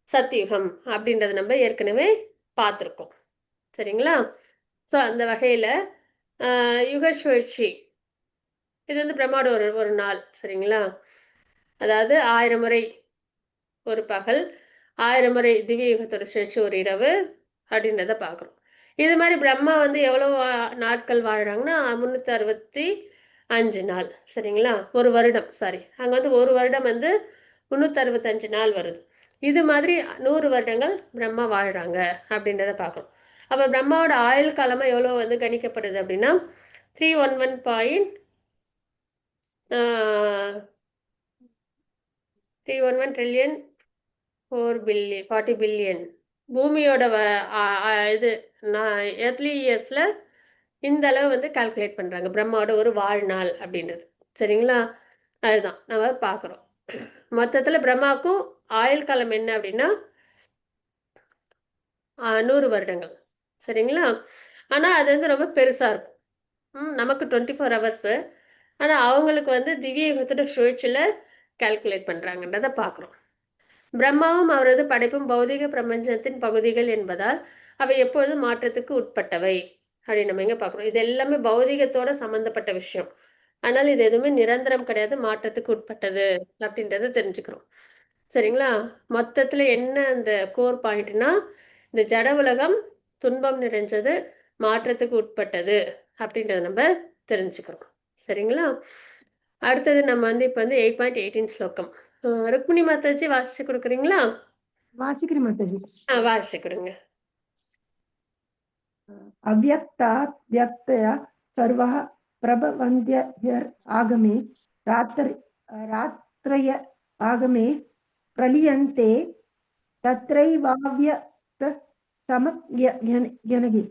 சத்தியுகம் அப்படின்றத நம்ம ஏற்கனவே பார்த்துருக்கோம். சரிங்களா? ஸோ அந்த வகையில் யுக சுழற்சி இது வந்து பிரம்மாவோட ஒரு நாள். சரிங்களா? அதாவது 1000 முறை ஒரு பகல், 1000 முறை திவ்ய யுகத்தோட சுழற்சி ஒரு இரவு அப்படின்றத பார்க்குறோம். இது மாதிரி பிரம்மா வந்து எவ்வளோ நாட்கள் வாழ்கிறாங்கன்னா 365 நாள். சரிங்களா? ஒரு வருடம், சாரி, அங்கே வந்து ஒரு வருடம் வந்து 365 நாள் வருது. இது மாதிரி 100 வருடங்கள் பிரம்மா வாழ்கிறாங்க அப்படின்றத பார்க்குறோம். அப்போ பிரம்மாவோட ஆயுள் காலமாக எவ்வளோ வந்து கணிக்கப்படுது அப்படின்னா 311 ட்ரில்லியன் 40 பில்லியன். பூமியோட இது எர்த்லி இயர்ஸில் இந்த அளவு வந்து கால்குலேட் பண்ணுறாங்க பிரம்மாவோட ஒரு வாழ்நாள் அப்படின்றது. சரிங்களா? அதுதான் நம்ம பார்க்குறோம். மொத்தத்தில் பிரம்மாவுக்கும் ஆயுள் காலம் என்ன அப்படின்னா 100 வருடங்கள். சரிங்களா? ஆனால் அது வந்து ரொம்ப பெருசாக இருக்கும். நமக்கு 24 ஹவர்ஸு, ஆனால் அவங்களுக்கு வந்து திவ்ய யுகத்தோட சுழற்சியில் கால்குலேட் பண்ணுறாங்கன்றதை பார்க்குறோம். பிரம்மாவும் அவரது படைப்பும் பௌதிக பிரபஞ்சத்தின் பகுதிகள் என்பதால் அவை எப்பொழுதும் மாற்றத்துக்கு உட்பட்டவை அப்படின்னு நம்ம எங்கே பார்க்குறோம். இது எல்லாமே பௌதிகத்தோட சம்மந்தப்பட்ட விஷயம். ஆனால் இது எதுவுமே நிரந்தரம் கிடையாது, மாற்றத்துக்கு உட்பட்டது அப்படின்றத தெரிஞ்சுக்கிறோம். சரிங்களா? மொத்தத்தில் என்ன அந்த கோர் பாயிண்ட்னா, இந்த ஜட உலகம் துன்பம் நிறைஞ்சது, மாற்றத்துக்கு உட்பட்டது அப்படின்றத நம்ம தெரிஞ்சுக்கிறோம். சரிங்களா? அடுத்தது நம்ம வந்து இப்போ வந்து 8.18 ஸ்லோகம். ருக்மிணி மாதாஜி வாசிச்சு கொடுக்குறீங்களா? வாசிக்கிறேன் மாதாஜி. வாசிச்சு கொடுங்க. அவ்யக்தாத் வியக்தய சர்வः பிரபவந்த்யர் ஆகமே ராத்ரய ஆகமே பிரலியந்தே தத்ரைவாவ்யக்த சமக்யனகி.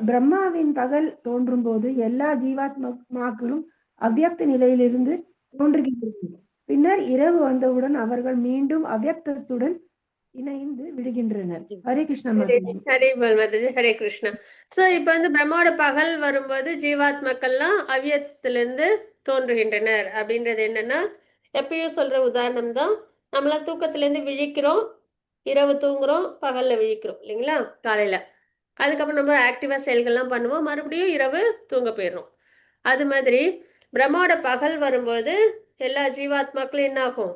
பிரம்மாவின் பகல் தோன்றும் போது எல்லா ஜீவாத்மாக்களும் அவ்யக்த நிலையிலிருந்து தோன்றுகின்றனர். பின்னர் இரவு வந்தவுடன் அவர்கள் மீண்டும் அவ்யக்தத்துடன் இணைந்து விடுகின்றனர். ஹரே கிருஷ்ணா மாதாஜி. ஹரே கிருஷ்ணா. ஸோ இப்போ வந்து பிரம்மாவோட பகல் வரும்போது ஜீவாத்மாக்கள்லாம் அவ்யக்தத்திலிருந்து தோன்றுகின்றனர் அப்படின்றது என்னன்னா, எப்பயும் சொல்ற உதாரணம் தான். நம்மளாம் தூக்கத்திலேருந்து விழிக்கிறோம், இரவு தூங்குறோம், பகல்ல விழிக்கிறோம் இல்லைங்களா? காலையில அதுக்கப்புறம் நம்ம ஆக்டிவாக செயல்கள்லாம் பண்ணுவோம், மறுபடியும் இரவு தூங்க போயிடுறோம். அது மாதிரி பிரம்மாவோட பகல் வரும்போது எல்லா ஜீவாத்மாக்களும் என்ன ஆகும்?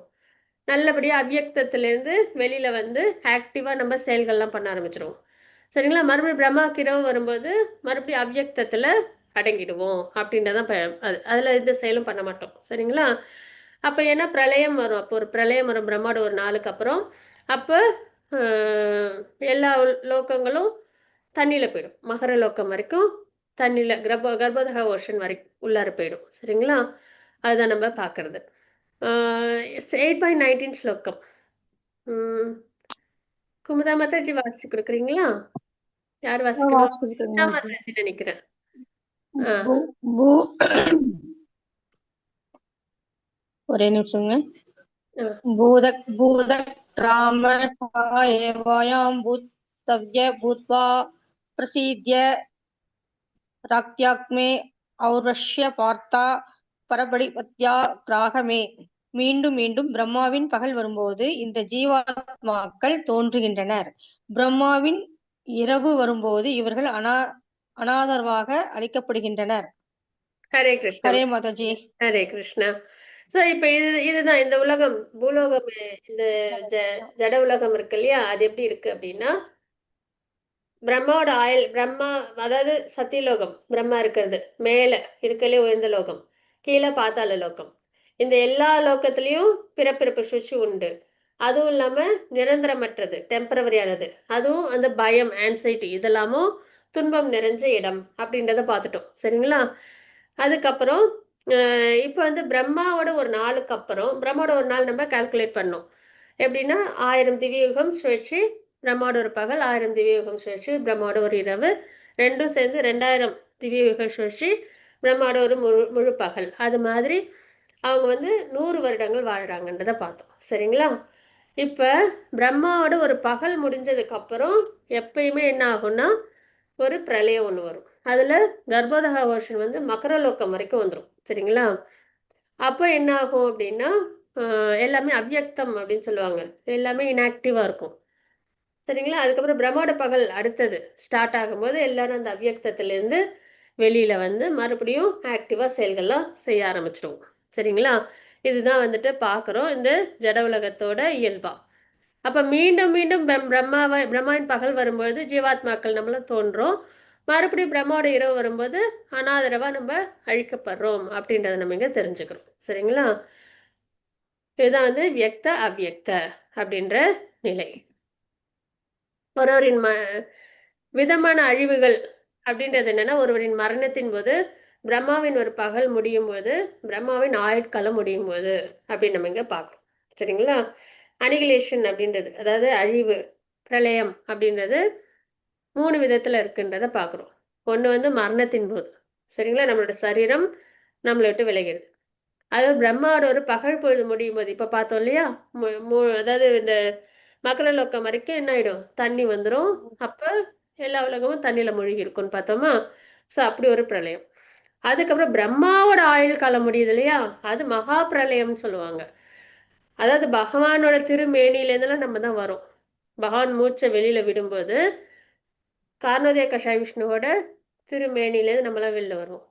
நல்லபடியாக அவ்யக்தத்திலேருந்து வெளியில் வந்து ஆக்டிவாக நம்ம செயல்கள்லாம் பண்ண ஆரம்பிச்சிடுவோம். சரிங்களா? மறுபடியும் பிரம்மாவுக்கு இரவு வரும்போது மறுபடியும் அவ்யக்தத்துல அடங்கிடுவோம் அப்படின்றதான் அதுல எந்த செயலும் பண்ண மாட்டோம். சரிங்களா? அப்ப என்ன பிரளயம் வரும். அப்போ ஒரு பிரளயம் வரும் பிரம்மாவோட ஒரு நாளுக்கு அப்புறம். அப்ப எல்லா லோகங்களும் தண்ணியில போயிடும். மகர லோகம் வரைக்கும் தண்ணியில கர்ப்பதக ஓஷன் வரைக்கும் உள்ளார போயிடும். சரிங்களா? அதுதான் நம்ம பார்க்கறது. 8.19 ஸ்லோகம். குமுதா மாதாஜி வாசிச்சு கொடுக்குறீங்களா? யார் வாசிக்கணும்? வாசி கொடுக்குறேங்க மாதாஜி. மாதாஜி நினைக்கிறேன். ஒரே நிமிஷங்க. ஆ. பூதக் ராம ஏவாயாம் பூத்தவ்ய பூத்வா பிரசீத்ய ராக்யாக்மே ஔரஷ்ய பார்த்தா பரபடிபத்யா கிராகமே. மீண்டும் மீண்டும் பிரம்மாவின் பகல் வரும்போது இந்த ஜீவாத்மாக்கள் தோன்றுகின்றனர். பிரம்மாவின் இரவு வரும்போது இவர்கள் அனாதரவாக அழிக்கப்படுகின்றனர். ஹரே கிருஷ்ணா. ஹரே மாதாஜி. ஹரே கிருஷ்ணா. சோ இப்ப இதுதான் இந்த உலகம், பூலோகம், இந்த ஜட உலகம் இருக்கு இல்லையா? அது எப்படி இருக்கு அப்படின்னா, பிரம்மாவோட பிரம்மா, அதாவது சத்தியலோகம் பிரம்மா இருக்கிறது மேல இருக்கலே உயர்ந்த லோகம், கீழே பாத்தாள லோகம். இந்த எல்லா லோகத்திலையும் பிறப்பிறப்பு சுழற்சி உண்டு. அதுவும் இல்லாம நிரந்தரமற்றது, டெம்பரவரியானது. அதுவும் அந்த பயம், ஆன்சைட்டி இதெல்லாமும் துன்பம் நிறைஞ்ச இடம் அப்படின்றத பார்த்துட்டோம். சரிங்களா? அதுக்கப்புறம் இப்போ வந்து பிரம்மாவோட ஒரு நாளுக்கு அப்புறம் பிரம்மாவோட ஒரு நாள் நம்ம கால்குலேட் பண்ணோம். எப்படின்னா 1000 திவ்யயுகம் சுழற்சி பிரம்மாவோட ஒரு பகல், 1000 திவ்யயுகம் சுழற்சி பிரம்மாவோட ஒரு இரவு, ரெண்டும் சேர்ந்து 2000 திவ்யயுக சுழற்சி பிரம்மாவோட ஒரு முழு பகல். அது மாதிரி அவங்க வந்து 100 வருடங்கள் வாழ்றாங்கன்றதை பார்த்தோம். சரிங்களா? இப்போ பிரம்மாவோட ஒரு பகல் முடிஞ்சதுக்கு அப்புறம் எப்பயுமே என்ன ஆகும்னா ஒரு பிரளயம் ஒன்று வரும். அதுல கர்ப்போதக வருஷன் வந்து மகரலோகம் வரைக்கும் வந்துடும். சரிங்களா? அப்போ என்ன ஆகும் அப்படின்னா எல்லாமே அவ்யக்தம் அப்படின்னு சொல்லுவாங்க. எல்லாமே இன்ஆக்டிவா இருக்கும். சரிங்களா? அதுக்கப்புறம் பிரம்மாவோட பகல் அடுத்தது ஸ்டார்ட் ஆகும்போது எல்லாரும் அந்த அவ்யக்தத்திலேருந்து வெளியில வந்து மறுபடியும் ஆக்டிவா செயல்கள்லாம் செய்ய ஆரம்பிச்சிடுவோம். சரிங்களா? இதுதான் வந்துட்டு பார்க்குறோம் இந்த ஜட உலகத்தோட இயல்பா. அப்ப மீண்டும் மீண்டும் பிரம்மாவின் பகல் வரும்போது ஜீவாத்மாக்கள் நம்மளும் தோன்றோம். மறுபடியும் பிரம்மாவோட இரவு வரும்போது அனாதரவா நம்ம அழிக்கப்படுறோம் அப்படின்றத நம்ம இங்க தெரிஞ்சுக்கிறோம். சரிங்களா? இதுதான் வந்து வியக்த அவ்யக்த அப்படின்ற நிலை. ஒருவரின் விதமான அழிவுகள் அப்படின்றது என்னன்னா, ஒருவரின் மரணத்தின் போது பிரம்மாவின் ஒரு பகல் முடியும் போது பிரம்மாவின் ஆயுட்காலம் முடியும் போது அப்படின்னு நம்ம இங்க பார்க்கறோம். சரிங்களா? அனிகிலேஷன் அப்படின்றது, அதாவது அழிவு, பிரளயம் அப்படின்றது 3 விதத்துல இருக்குன்றத பார்க்குறோம். ஒன்று வந்து மரணத்தின் போது. சரிங்களா? நம்மளோட சரீரம் நம்மளை விட்டு விலகிடுது. அது பிரம்மாவோட ஒரு பகல் பொழுது முடியும் போது இப்போ பார்த்தோம் இல்லையா? அதாவது இந்த மகர லோகம் வரைக்கும் என்ன ஆயிடும்? தண்ணி வந்துடும். அப்போ எல்லா உலகமும் தண்ணியில மூழ்கி இருக்கும்னு பார்த்தோமா? ஸோ அப்படி ஒரு பிரளயம். அதுக்கப்புறம் பிரம்மாவோட ஆயுள் காலம் முடியுது இல்லையா? அது மகா பிரளயம்னு சொல்லுவாங்க. அதாவது பகவானோட திருமேனிலேருந்துலாம் நம்ம தான் வரோம். பகவான் மூச்சை வெளியில விடும்போது கார்ணோதய கஷாய விஷ்ணுவோட திருமேனிலேருந்து நம்மளாம் வெளில வருவோம்.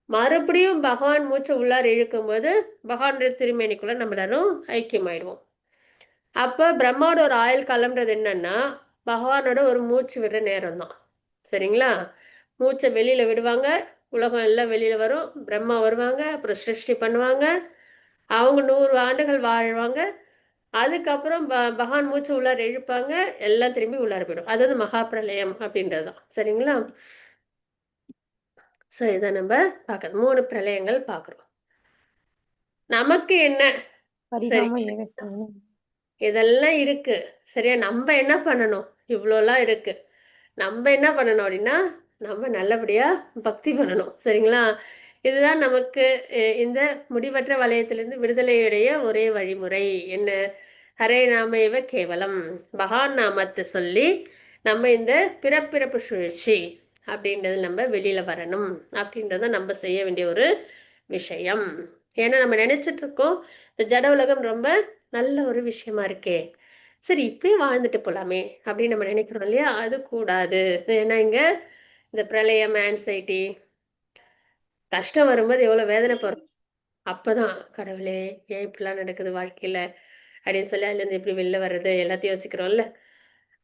மறுபடியும் பகவான் மூச்சை உள்ளார இழுக்கும் போது பகவானுடைய திருமேனிக்குள்ள நம்ம எல்லாரும் ஐக்கியமாயிடுவோம். அப்போ பிரம்மாவோட ஒரு ஆயுள் காலம்ன்றது என்னன்னா பகவானோட ஒரு மூச்சு விடுற நேரம் தான். சரிங்களா? மூச்சை வெளியில விடுவாங்க, உலகம் எல்லாம் வெளியில வரும், பிரம்மா வருவாங்க, அப்புறம் சிருஷ்டி பண்ணுவாங்க, அவங்க 100 ஆண்டுகள் வாழ்வாங்க. அதுக்கப்புறம் பகவான் மூச்சு உள்ளார இழுப்பாங்க, எல்லாம் திரும்பி உள்ளார போயிடும். அதாவது மகா பிரளயம் அப்படின்றதுதான். சரிங்களா? ஸோ இதை நம்ம பார்க்கறது 3 பிரளயங்கள் பார்க்குறோம். நமக்கு என்ன? சரி, பரிணாம யோகம். இதெல்லாம் இருக்கு. சரியா? நம்ம என்ன பண்ணணும்? இவ்வளோலாம் இருக்கு. நம்ம என்ன பண்ணணும் அப்படின்னா நம்ம நல்லபடியா பக்தி பண்ணணும். சரிங்களா? இதுதான் நமக்கு இந்த முடிவற்ற வலயத்திலிருந்து விடுதலையுடைய ஒரே வழிமுறை. என்ன? ஹரே நாமேவ கேவலம், பகவான் நாமத்தை சொல்லி நம்ம இந்த பிறப்பிறப்பு சுழற்சி அப்படின்றது நம்ம வெளியில வரணும் அப்படின்றத நம்ம செய்ய வேண்டிய ஒரு விஷயம். ஏன்னா நம்ம நினைச்சிட்டு இருக்கோம் இந்த ஜட உலகம் ரொம்ப நல்ல ஒரு விஷயமா இருக்கே, சரி இப்படியே வாழ்ந்துட்டு போலாமே அப்படின்னு நம்ம நினைக்கிறோம் இல்லையா? அது கூடாது. ஏன்னா இங்க இந்த பிரளயம், ஆன்சைட்டி, கஷ்டம் வரும்போது எவ்வளவு வேதனை போறோம். அப்பதான் கடவுளே ஏன் இப்படிலாம் நடக்குது வாழ்க்கையில அப்படின்னு சொல்லி அதுல இருந்து எப்படி வெளில வர்றது எல்லாத்தையும் யோசிக்கிறோம்ல.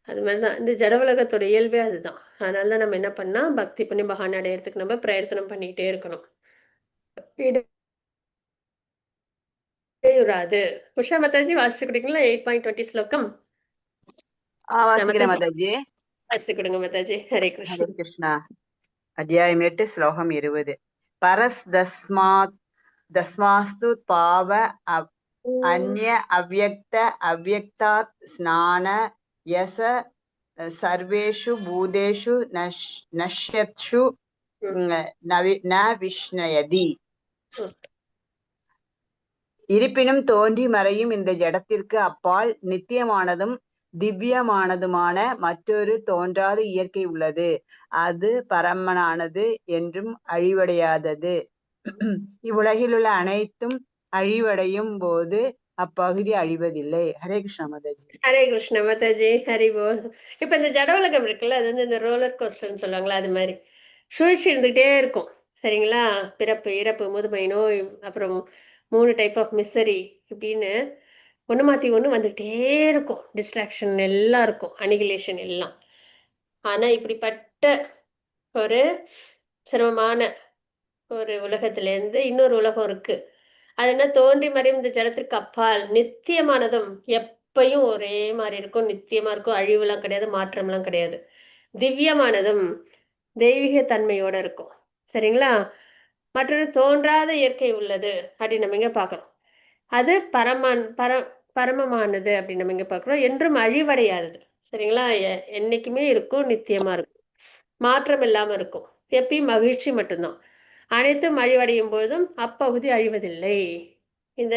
அது மாதிரிதான் இந்த ஜட உலகத்தோட இயல்பே அதுதான். அதனால தான் நம்ம என்ன பண்ணா பக்தி பண்ணி பகவான் அடையறதுக்கு நம்ம பிரயத்தனம் பண்ணிட்டே இருக்கணும். இடையூறாது. உஷா மாதாஜி வாசிச்சு கொடுங்களா? 8.20 ஸ்லோகம். வாசிக்கிறேன் மாதாஜி மாதாஜி. வாசிச்சு கொடுங்க மாதாஜி. ஹரே ஹரே கிருஷ்ணா. கிருஷ்ணா. அத்தியாயம் 8 ஸ்லோகம் 20. பரஸ் தஸ்மாஸ்து பாவ அந்ய அவ்யக்த அவ்யக்தாத் ஸ்நான யச சர்வேஷு பூதேஷு நஷ்யத்ஷு ந விஷ்ணயதி. இருப்பினும் தோன்றி மறையும் இந்த ஜடத்திற்கு அப்பால் நித்தியமானதும் திவ்யமானதுமான மற்றொரு தோன்றாத இயற்கை உள்ளது. அது பரமனானது என்றும் அழிவடையாதது. இவ்வுலகில் உள்ள அனைத்தும் அழிவடையும் போது அப்பகுதி அழிவதில்லை. ஹரே கிருஷ்ணா மாதாஜி. ஹரே கிருஷ்ணா மாதாஜி. ஹரி போல். இப்ப இந்த ஜட உலகம் இருக்குல்ல, அது வந்து இந்த ரோலர் கோஸ்டர்னு சொல்லுவாங்களா, அது மாதிரி சுழற்சி இருந்துகிட்டே இருக்கும். சரிங்களா? பிறப்பு, இறப்பு, முதுமை, நோய், அப்புறம் 3 டைப் ஆஃப் மிசரி இப்படின்னு ஒன்று மாற்றி ஒன்று வந்துகிட்டே இருக்கும். டிஸ்ட்ராக்ஷன் எல்லாம் இருக்கும், அனிகிலேஷன் எல்லாம். ஆனால் இப்படிப்பட்ட ஒரு சிரமமான ஒரு உலகத்திலேருந்து இன்னொரு உலகம் இருக்கு. அது என்ன, தோன்றி மறையும் இந்த ஜலத்திற்கு அப்பால் நித்தியமானதும் எப்பயும் ஒரே மாதிரி இருக்கும், நித்தியமா இருக்கும், அழிவுலாம் கிடையாது, மாற்றம்லாம் கிடையாது. திவ்யமானதும் தெய்வீக தன்மையோட இருக்கும். சரிங்களா? மற்றொரு தோன்றாத இயற்கை உள்ளது அப்படின்னு நம்ம இங்க பார்க்குறோம். அது பரமமானது அப்படின்னு நம்ம இங்க பார்க்குறோம். என்றும் அழிவடையாதது. சரிங்களா? என்னைக்குமே இருக்கும், நித்தியமா இருக்கும், மாற்றம் இல்லாம இருக்கும், எப்பயும் மகிழ்ச்சி மட்டும்தான். அனைத்தும் அழிவடையும் பொழுதும் அப்பகுதி அழிவதில்லை. இந்த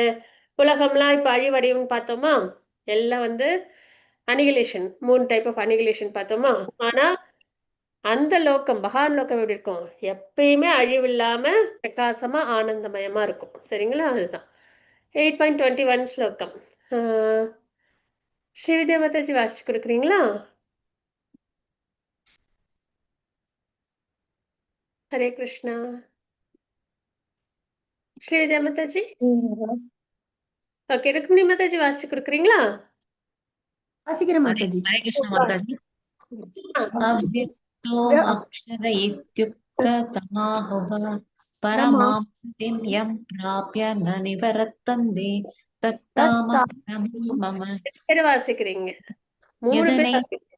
உலகம்லாம் இப்ப அழிவடையும்னு பார்த்தோமா, எல்லாம் வந்து அனிகிலேஷன், 3 டைப் ஆஃப் அனிகிலேஷன் பார்த்தோமா. ஆனா அந்த லோகம், பகவான் லோகம் எப்படி இருக்கும்? எப்பயுமே அழிவில்லாம பிரகாசமா ஆனந்தமயமா இருக்கும். சரிங்களா? அதுதான் 8.21 ஸ்லோகம். ஸ்ரீவித்யா மாதாஜி வாசிச்சு கொடுக்குறீங்களா? ஹரே கிருஷ்ணா. ஸ்ரீவித்யா மாதாஜி. ஓகே, ருக்மிணி மாதாஜி வாசிச்சு கொடுக்குறீங்களா? வாசிக்கிறேன் மாதாஜி. ஹரே கிருஷ்ண மாதாஜி. அவ்யக்தோ அக்ஷர இத்யுக்த தமாஹுவ பரமாம் யம் பிராப்ய ந நிவரத்தந்தே தத்தாமம் மம. பேர் வாசிக்கிறீங்க, 3 பேர் வாசிக்கிறீங்க.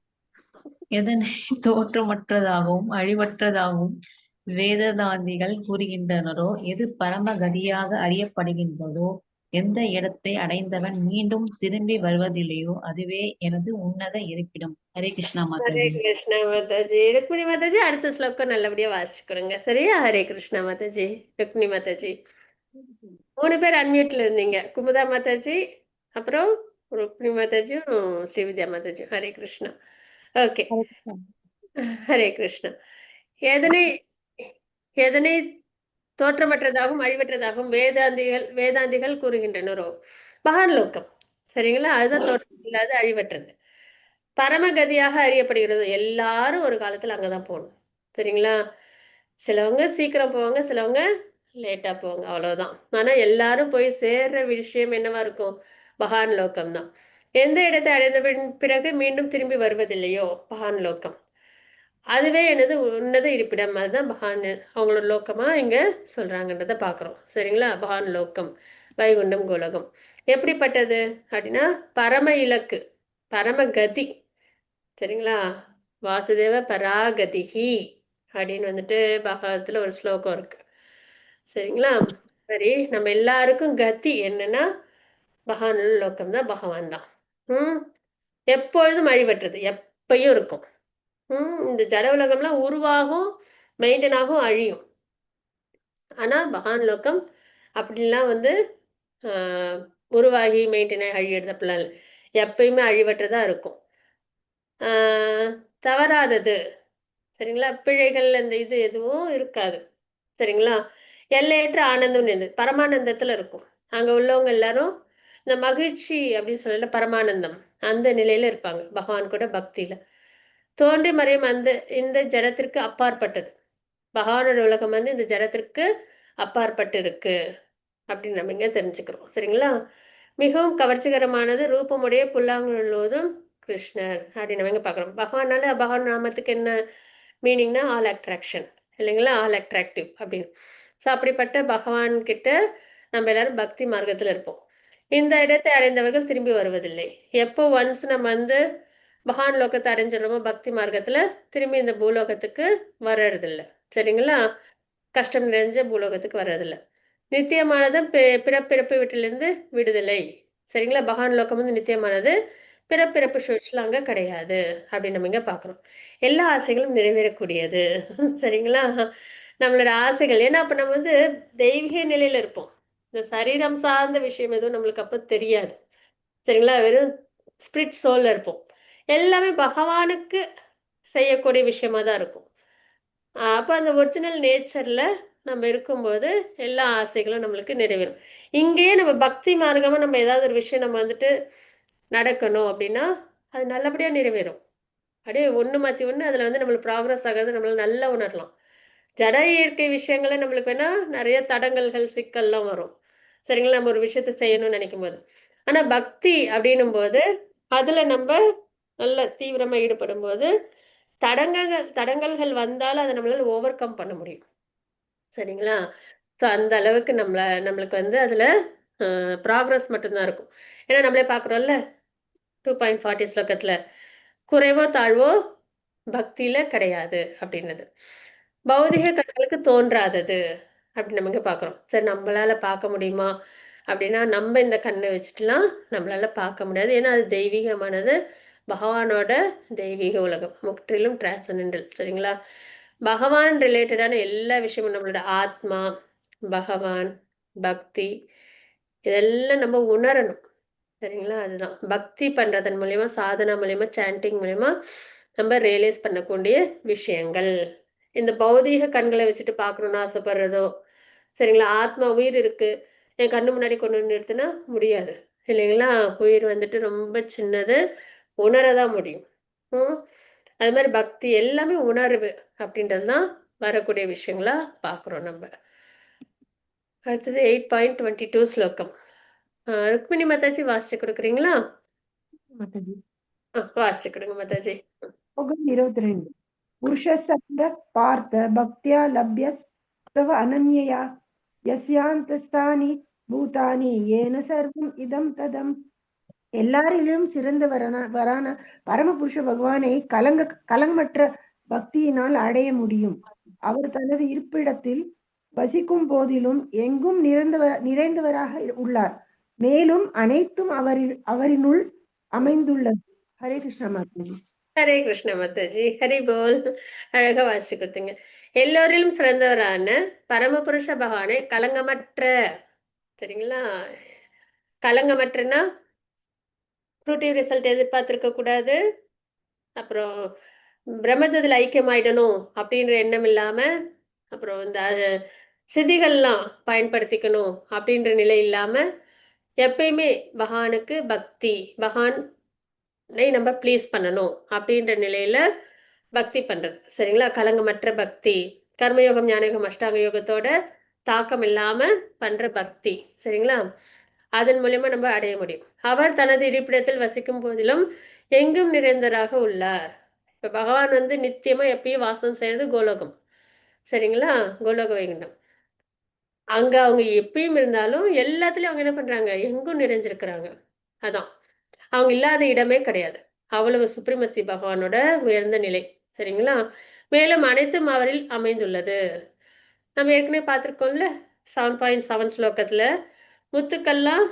எதனை தோற்றமற்றதாகவும் அழிவற்றதாகவும் வேததாந்திகள் கூறுகின்றனரோ, எது பரமகதியாக அறியப்படுகின்றதோ, எந்த இடத்தை அடைந்தவன் மீண்டும் திரும்பி வருவதில்லையோ, அதுவே எனது உன்னத இருப்பிடம். ஹரே கிருஷ்ணா ஹரே மாதாஜி. கிருஷ்ணா மாதாஜி. ருக்மிணி மாதாஜி அடுத்த ஸ்லோகம் நல்லபடியா வாசிச்சு கொடுங்க. சரியா? ஹரே கிருஷ்ணா மாதாஜி. ருக்மிணி மாதாஜி. 3 பேர் அன்மியூட்ல இருந்தீங்க. குமுதா மாதாஜி, அப்புறம் ருக்மிணி மாதாஜியும் ஸ்ரீவித்யா மாதாஜியும். ஹரே கிருஷ்ணா. ஓகே, ஹரே கிருஷ்ணா. எதனை எதனை தோற்றமற்றதாகவும் அழிவற்றதாகவும் வேதாந்திகள் கூறுகின்றனரோ, பகவான் லோகம். சரிங்களா? அதுதான் தோற்றம் இல்லாத அழிவற்றது, பரமகதியாக அறியப்படுகிறது. எல்லாரும் ஒரு காலத்துல அங்கதான் போகணும். சரிங்களா? சிலவங்க சீக்கிரம் போவாங்க, சிலவங்க லேட்டா போவாங்க, அவ்வளவுதான். ஆனா எல்லாரும் போய் சேர்ற விஷயம் என்னவா இருக்கும்? பகவான் லோகம் தான். எந்த இடத்தை அடைந்த பிறகு மீண்டும் திரும்பி வருவதில்லையோ, பகவான் லோகம். அதுவே எனது உன்னத இருப்பிடம். அதுதான் பகவான் அவங்களோட லோக்கமா இங்க சொல்றாங்கன்றத பாக்குறோம். சரிங்களா? பகவான் லோகம், வைகுண்டம், கோலகம் எப்படிப்பட்டது அப்படின்னா பரம இலக்கு, பரமகதி. சரிங்களா? வாசுதேவ பராகதிஹி அப்படின்னு வந்துட்டு பகவத்துல ஒரு ஸ்லோகம் இருக்கு. சரிங்களா? சரி, நம்ம எல்லாருக்கும் கதி என்னன்னா பகவான் லோகம் தான், பகவான் தான். எப்பொழுதும் அழிவற்றது, எப்பயும் இருக்கும். இந்த ஜட உலகம்லாம் உருவாகும், மெயின்டைன் ஆகும், அழியும். ஆனா பகவான் லோகம் அப்படிலாம் வந்து உருவாகி மெயின்டைன் ஆகி அழியிறது அப்படிலாம் இல்லை, எப்பயுமே அழிவற்றதா இருக்கும். தவறாதது. சரிங்களா? பிழைகள் அந்த இது எதுவும் இருக்காது. சரிங்களா? எல்லையற்ற ஆனந்தம் பரமானந்தத்துல இருக்கும். அங்க உள்ளவங்க எல்லாரும் இந்த மகிழ்ச்சி அப்படின்னு சொல்லல, பரமானந்தம் அந்த நிலையில இருப்பாங்க பகவான் கூட பக்தியில. தோன்றி மறையும் இந்த ஜடத்திற்கு அப்பாற்பட்டது. பகவானோட உலகம் வந்து இந்த ஜடத்திற்கு அப்பாற்பட்டு இருக்கு அப்படின்னு நம்ம இங்க தெரிஞ்சுக்கிறோம். சரிங்களா? மிகவும் கவர்ச்சிகரமானது, ரூபமுடைய புல்லாங்குழலோதும் கிருஷ்ணர் அப்படின்னு நம்ம பார்க்குறோம். பகவானால பகவான் நாமத்துக்கு என்ன மீனிங்னா ஆல் அட்ராக்ஷன் இல்லைங்களா, ஆல் அட்ராக்டிவ் அப்படின்னு. ஸோ அப்படிப்பட்ட பகவான் கிட்ட நம்ம எல்லாரும் பக்தி மார்க்கத்தில் இருப்போம். இந்த இடத்தை அடைந்தவர்கள் திரும்பி வருவதில்லை. எப்போ ஒன்ஸ் நம்ம வந்து பகவான் லோகத்தை அடைஞ்சிடறோமோ பக்தி மார்க்கத்தில் திரும்பி இந்த பூலோகத்துக்கு வர்றதில்லை. சரிங்களா, கஷ்டம் நிறைஞ்ச பூலோகத்துக்கு வர்றதில்லை. நித்தியமானது பிறப்பிறப்பு வீட்டிலிருந்து விடுதலை. சரிங்களா, பகவான் லோகம் வந்து நித்தியமானது, பிறப்பிறப்பு சுழற்சியில் அங்கே கிடையாது அப்படின்னு நம்ம இங்கே பார்க்குறோம். எல்லா ஆசைகளும் நிறைவேறக்கூடியது. சரிங்களா, நம்மளோட ஆசைகள் ஏன்னா அப்போ நம்ம வந்து தெய்வீக நிலையில் இருப்போம். இந்த சரீரம் சார்ந்த விஷயம் எதுவும் நம்மளுக்கு அப்போ தெரியாது. சரிங்களா, வெறும் ஸ்பிரிட் சோல்ல இருப்போம். எல்லாமே பகவானுக்கு செய்யக்கூடிய விஷயமா தான் இருக்கும். அப்போ அந்த ஒரிஜினல் நேச்சர்ல நம்ம இருக்கும்போது எல்லா ஆசைகளும் நம்மளுக்கு நிறைவேறும். இங்கேயே நம்ம பக்தி மார்க்கமா நம்ம ஏதாவது ஒரு விஷயம் நம்ம வந்துட்டு நடக்கணும் அப்படின்னா அது நல்லபடியா நிறைவேறும். அப்படியே ஒன்று மாற்றி ஒன்று அதில் வந்து நம்மளுக்கு ப்ராக்ரஸ் ஆகிறது நம்மளால நல்லா உணரலாம். ஜட இயற்கை விஷயங்கள நம்மளுக்கு வேணா நிறைய தடங்கல்கள் சிக்கல்லாம் வரும். சரிங்களா, நம்ம ஒரு விஷயத்த செய்யணும்னு நினைக்கும் போது. ஆனா பக்தி அப்படின்னும் போது அதுல நம்ம நல்ல தீவிரமா ஈடுபடும் போது தடங்கல்கள் வந்தாலும் அதை நம்மளால ஓவர் கம் பண்ண முடியும். சரிங்களா, ஸோ அந்த அளவுக்கு நம்மளுக்கு வந்து அதுல ப்ராக்ரஸ் மட்டும்தான் இருக்கும். ஏன்னா நம்மளே பார்க்குறோம்ல 2.40 ஸ்லோகத்துல குறைவோ தாழ்வோ பக்தியில கிடையாது அப்படின்னது. பௌதிக கண்களுக்கு தோன்றாதது அப்படின்னு நம்ம இங்க பார்க்குறோம். சரி, நம்மளால பார்க்க முடியுமா அப்படின்னா நம்ம இந்த கண்ணை வச்சுட்டுலாம் நம்மளால பார்க்க முடியாது. ஏன்னா அது தெய்வீகமானது, பகவானோட தெய்வீக உலகம், முற்றிலும் டிரான்சென்டென்டல். சரிங்களா, பகவான் ரிலேட்டடான எல்லா விஷயமும் நம்மளோட ஆத்மா, பகவான், பக்தி இதெல்லாம் நம்ம உணரணும். சரிங்களா, அதுதான் பக்தி பண்றதன் மூலியமா, சாதனா மூலியமா, சாண்டிங் மூலியமா நம்ம ரியலைஸ் பண்ணக்கூடிய விஷயங்கள். இந்த பௌதீக கண்களை வச்சுட்டு பார்க்கணும்னு ஆசைப்படுறதோ, சரிங்களா, ஆத்மா உயிர் இருக்கு என் கண்ணு முன்னாடி கொண்டு வந்து நிறுத்தினா முடியாது இல்லைங்களா, உயிர் வந்துட்டு ரொம்ப சின்னது, உணரதான் முடியும். அது மாதிரி பக்தி எல்லாமே உணர்வு அப்படின்றது தான் வரக்கூடிய விஷயங்களா பார்க்குறோம் நம்ம. அடுத்தது 8.22 ஸ்லோகம். ருக்மிணி மாதாஜி வாசிச்சு கொடுக்குறீங்களா? மாதாஜி. வாசிச்சு கொடுங்க மாதாஜி. ஸ்லோகம் 22. புருஷசப்த பார்த்த பக்தியா லப்ய தவ அனன்யயா யஸ்யாந்தஸ்தானி பூதானி ஏன சர்வம் இதம் ததம். எல்லாரிலும் சிறந்தவரான பரமபுருஷ பகவானை கலங்கமற்ற பக்தியினால் அடைய முடியும். அவர் தனது இருப்பிடத்தில் வசிக்கும் போதிலும் எங்கும் நிறைந்தவராக உள்ளார். மேலும் அனைத்தும் அவரினுள் அமைந்துள்ளது. ஹரே கிருஷ்ண மாதாஜி. ஹரே கிருஷ்ண மாதாஜி, ஹரி போல். அழகா வாசிச்சு கொடுத்தீங்க. எல்லோரிலும் சிறந்தவரான பரமபுருஷ பகவானை கலங்கமற்ற, சரிங்களா, கலங்கமற்றனா ப்ரூட்டிவ் ரிசல்ட் எதிர்பார்த்திருக்க கூடாது. அப்புறம் பிரம்மஜத்தில் ஐக்கியமாயிடணும் அப்படின்ற எண்ணம் இல்லாம, அப்புறம் இந்த சிதிகள்லாம் பயன்படுத்திக்கணும் அப்படின்ற நிலை இல்லாம எப்பயுமே பகவானுக்கு பக்தி, பகவானை நம்ம ப்ளீஸ் பண்ணணும் அப்படின்ற நிலையில பக்தி பண்றது. சரிங்களா, கலங்கமற்ற பக்தி, கர்மயோகம், ஞானயோகம், அஷ்டாங்க யோகத்தோட தாக்கம் இல்லாம பண்ற பக்தி. சரிங்களா, அதன் மூலியமா நம்ம அடைய முடியும். அவர் தனது இருப்பிடத்தில் வசிக்கும் போதிலும் எங்கும் நிறைந்தராக உள்ளார். இப்ப பகவான் வந்து நித்தியமா எப்பயும் வாசம் செய்யறது கோலோகம். சரிங்களா, கோலோக வைகுண்டம். அங்க அவங்க எப்பயும் இருந்தாலும் எல்லாத்துலயும் அவங்க என்ன பண்றாங்க, எங்கும் நிறைஞ்சிருக்கிறாங்க. அதான் அவங்க இல்லாத இடமே கிடையாது. அவ்வளவு சுப்ரீமசி பகவானோட உயர்ந்த நிலை. சரிங்களா, மேலும் அனைத்தும் அவரில் அமைந்துள்ளது. நம்ம ஏற்கனவே பார்த்துருக்கோம்ல 7.7 ஸ்லோகத்துல முத்துக்கள்லாம்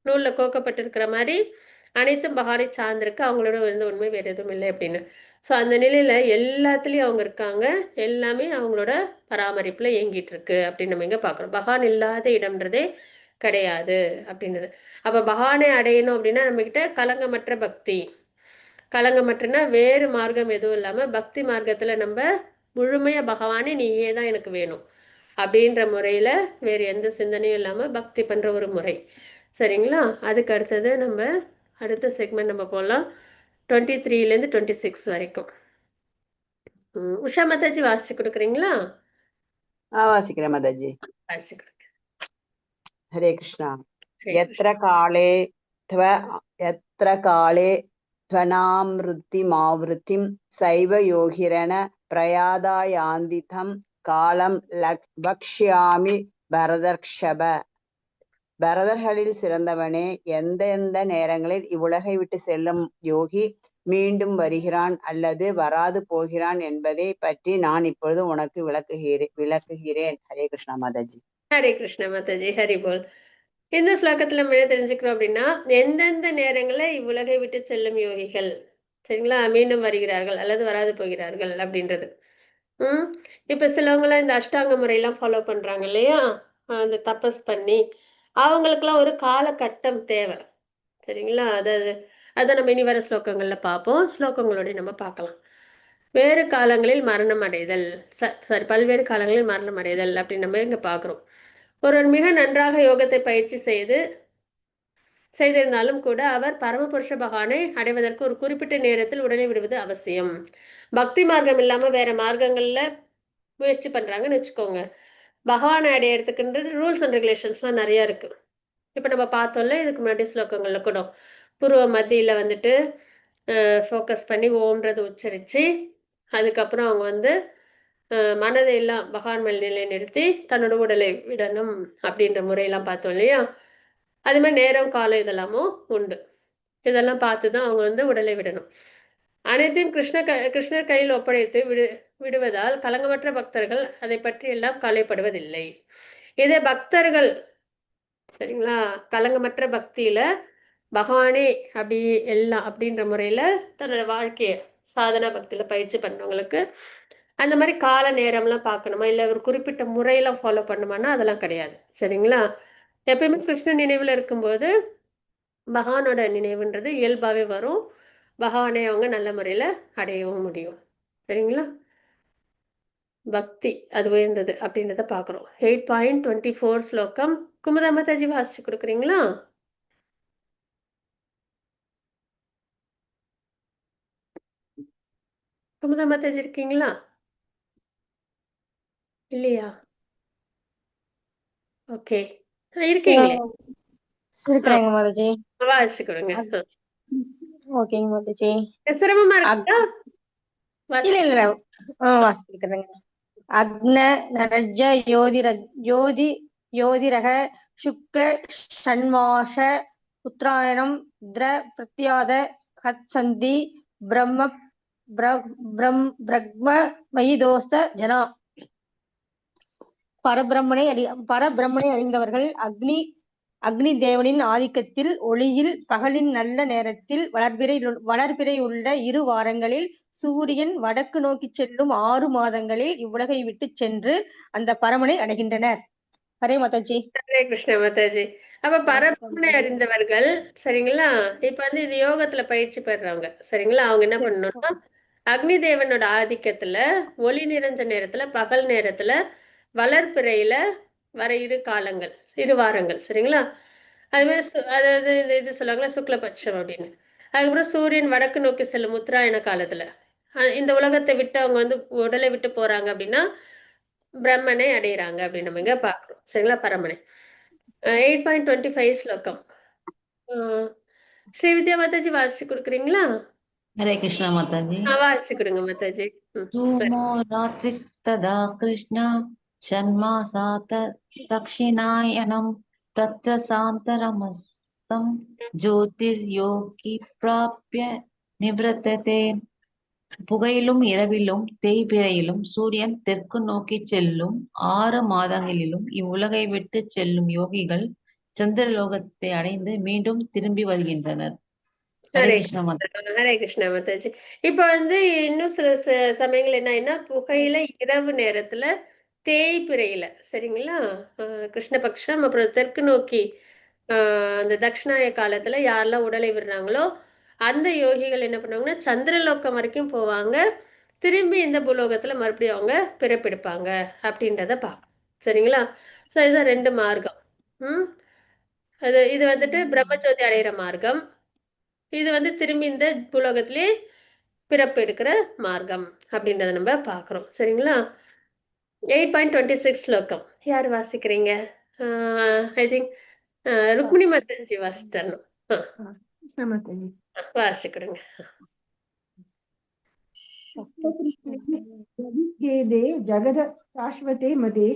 நூல்ல கோக்கப்பட்டிருக்கிற மாதிரி அனைத்தும் பகவானை சார்ந்திருக்கு, அவங்களோட வந்து உண்மை வேற எதுவும் இல்லை அப்படின்னு. ஸோ அந்த நிலையில எல்லாத்துலயும் அவங்க இருக்காங்க, எல்லாமே அவங்களோட பராமரிப்புல இயங்கிட்டு இருக்கு அப்படின்னு நம்ம இங்க பார்க்குறோம். பகவான் இல்லாத இடம்ன்றதே கிடையாது அப்படின்றது. அப்ப பகவானை அடையணும் அப்படின்னா நம்ம கிட்ட கலங்கமற்ற பக்தி, கலங்கமற்றனா வேறு மார்க்கம் எதுவும் இல்லாம பக்தி மார்க்கத்துல நம்ம முழுமையா பகவானே நீயே தான் எனக்கு வேணும் அப்படின்ற முறையில வேறு எந்த சிந்தனையும் இல்லாம பக்தி பண்ற ஒரு முறை. சரிங்களா, அதுக்கு அடுத்தது நம்ம அடுத்த செக்மெண்ட் நம்ம போகலாம். 23லேருந்து 26 வரைக்கும். உஷா மாதாஜி வாசிச்சு கொடுக்குறீங்களா? வாசிக்கிறேன் மாதாஜி. வாசிச்சு கொடுங்க. ஹரே கிருஷ்ணா. ஹரே எத்திர காலே त्वनामृतिमावृतिं सैव योगिरन प्रयादायान्दितं காலம் வக்ஷ்யாமி பரதர்ஷப. பரதர்களில் சிறந்தவனே, எந்தெந்த நேரங்களில் இவ்வுலகை விட்டு செல்லும் யோகி மீண்டும் வருகிறான் அல்லது வராது போகிறான் என்பதை பற்றி நான் இப்பொழுது உனக்கு விளக்குகிறேன். ஹரே கிருஷ்ணா மாதாஜி. ஹரே கிருஷ்ண மாதாஜி, ஹரி போல். இந்த ஸ்லோகத்துல நம்ம என்ன தெரிஞ்சுக்கிறோம் அப்படின்னா, எந்தெந்த நேரங்கள்ல இவ்வுலகை விட்டு செல்லும் யோகிகள் சரிங்களா மீண்டும் வருகிறார்கள் அல்லது வராது போகிறார்கள் அப்படின்றது. இப்ப சிலவங்களாம் இந்த அஷ்டாங்க முறையெல்லாம் ஃபாலோ பண்றாங்க இல்லையா, அந்த தபஸ் பண்ணி அவங்களுக்குலாம் ஒரு காலகட்டம் தேவை சரிங்களா. அதை நம்ம இனி வர ஸ்லோகங்கள்ல பார்ப்போம். ஸ்லோகங்களோட நம்ம பார்க்கலாம். வேறு காலங்களில் மரணம் அடைதல், சாரி பல்வேறு காலங்களில் மரணம் அடைதல் அப்படின்னு நம்ம இங்க பார்க்குறோம். ஒருவர் மிக நன்றாக யோகத்தை பயிற்சி செய்திருந்தாலும் கூட அவர் பரமபுருஷ பகவானை அடைவதற்கு ஒரு குறிப்பிட்ட நேரத்தில் உடலை விடுவது அவசியம். பக்தி மார்க்கம் இல்லாம வேற மார்க்கங்கள்ல முயற்சி பண்றாங்கன்னு வச்சுக்கோங்க, பகவானை அடையறதுக்குன்றது ரூல்ஸ் அண்ட் ரெகுலேஷன்ஸ்லாம் நிறைய இருக்கு. இப்ப நம்ம பார்த்தோம்ல இதுக்கு முன்னாடி ஸ்லோகங்கள்ல கூட புருவ மத்தியில வந்துட்டு ஃபோக்கஸ் பண்ணி ஓம்ன்றது உச்சரிச்சு அதுக்கப்புறம் அவங்க மனதை எல்லாம் பகவான் மேல் நிலை நிறுத்தி தன்னோட உடலை விடணும் அப்படின்ற முறையெல்லாம் பார்த்தோம் இல்லையா. அது மாதிரி நேரம் காலம் இதெல்லாமும் உண்டு. இதெல்லாம் பார்த்துதான் அவங்க உடலை விடணும். அனைத்தையும் கிருஷ்ணர் கையில் ஒப்படைத்து விடுவதால் கலங்கமற்ற பக்தர்கள் அதை பற்றி எல்லாம் கவலைப்படுவதில்லை. இதே பக்தர்கள் சரிங்களா கலங்கமற்ற பக்தியில பகவானே அப்படி எல்லாம் அப்படின்ற முறையில தன்னோட வாழ்க்கைய சாதனா பக்தியில பயிற்சி பண்றவங்களுக்கு அந்த மாதிரி கால நேரம்லாம் பார்க்கணுமா, இல்லை ஒரு குறிப்பிட்ட முறையெல்லாம் ஃபாலோ பண்ணுமானா அதெல்லாம் கிடையாது சரிங்களா. எப்பயுமே கிருஷ்ண நினைவுல இருக்கும்போது பகவானோட நினைவுன்றது இயல்பாவே வரும். பகவானை அவங்க நல்ல முறையில அடையவும் முடியும் சரிங்களா. பக்தி அது உயர்ந்தது அப்படின்றத பார்க்குறோம். 8.24 ஸ்லோகம் குமுதா மாதாஜி வாசிச்சு கொடுக்குறீங்களா? குமுதா மாதாஜி இருக்கீங்களா? இல்லையா? ஓகே இருக்கீங்களே, இருக்கிறேங்க மாதாஜி. வாசிச்சு கொடுங்க. ஓகேங்க மாதாஜி. சிரமமா இருக்கா? இல்ல இல்ல வாசி கொடுக்குறேங்க. அக்ன நரஜ யோதிரக சுக்ல ஷண்மாஷ உத்தராயணம் திர பிரத்யாத ஹத்சந்தி பிரம்ம மயிதோஸ்த ஜனா. பரபிரம்மனை அறிந்தவர்கள் அக்னி தேவனின் ஆதிக்கத்தில் ஒளியில் பகலின் நல்ல நேரத்தில் வளர்பிறை உள்ள 2 வாரங்களில் சூரியன் வடக்கு நோக்கி செல்லும் 6 மாதங்களில் இவ்வுலகை விட்டு சென்று அந்த பரமனை அடைகின்றனர். ஹரே மாதாஜி. ஹரே கிருஷ்ண மாதாஜி. அப்ப பரபிரம்மனை அறிந்தவர்கள் சரிங்களா, இப்ப இது யோகத்துல பயிற்சி பெறவங்க சரிங்களா. அவங்க என்ன பண்ணணும்னா அக்னி தேவனோட ஆதிக்கத்துல ஒளி நிறைஞ்ச நேரத்துல பகல் நேரத்துல வளர்பிறையில வர 2 வாரங்கள் சரிங்களா. அது மாதிரி அதாவது இது சொல்லுவாங்களா சுக்லபட்சம் அப்படின்னு. அதுக்கப்புறம் சூரியன் வடக்கு நோக்கி செல்லும் உத்தராயண காலத்துல இந்த உலகத்தை விட்டு அவங்க உடலை விட்டு போறாங்க அப்படின்னா பிரம்மனை அடையிறாங்க அப்படின்னு நம்ம இங்க பாக்குறோம் சரிங்களா. பரமனை 8.25 ஸ்லோகம் ஸ்ரீ வித்யா மாதாஜி வாசிச்சு கொடுக்குறீங்களா? ஹரே கிருஷ்ணா மாதாஜி. வாசிச்சு கொடுங்க மாதாஜி. धूमो रात्रिस्तदा कृष्ण षण्मासात् दक्षिणायनं तच्च सान्तरमस्तं ज्योतिर्योगी प्राप्य निवृत्तते. புகையிலும் இரவிலும் தேய்பிறையிலும் சூரியன் தெற்கு நோக்கி செல்லும் 6 மாதங்களிலும் இவ்வுலகை விட்டு செல்லும் யோகிகள் சந்திரலோகத்தை அடைந்து மீண்டும் திரும்பி வருகின்றனர். ஹரே கிருஷ்ணா மாதாஜி. ஹரே கிருஷ்ணா மாதாஜி. இப்ப இன்னும் சில சமயங்கள் என்ன புகையில இரவு நேரத்துல தேய்பிறையில சரிங்களா கிருஷ்ணபக்ஷம் அப்புறம் தெற்கு நோக்கி அந்த தட்சிணாய காலத்துல யாரெல்லாம் உடலை விடுறாங்களோ அந்த யோகிகள் என்ன பண்ணுவாங்கன்னா சந்திரலோகம் வரைக்கும் போவாங்க, திரும்பி இந்த பூலோகத்துல மறுபடியும் அவங்க பிறப்பெடுப்பாங்க அப்படின்றத பார்ப்போம் சரிங்களா. ஸோ இதுதான் 2 மார்க்கம். இது பிரம்மஜோதி அடையிற மார்க்கம், இது திரும்பி இந்த பூலோகத்திலே பிறப்பு எடுக்கிற மார்க்கம் அப்படின்றத நம்ம பார்க்குறோம் சரிங்களா. 8.26 ஸ்லோகம் யார் வாசிக்கிறீங்க? ஐ திங்க் ருக்மிணி மாதாஜி வாசித்தரணும். கிருஷ்ண மாதாஜி. வாசிக்கிடுங்க. கேதே ஜகத சாஸ்வதே மதே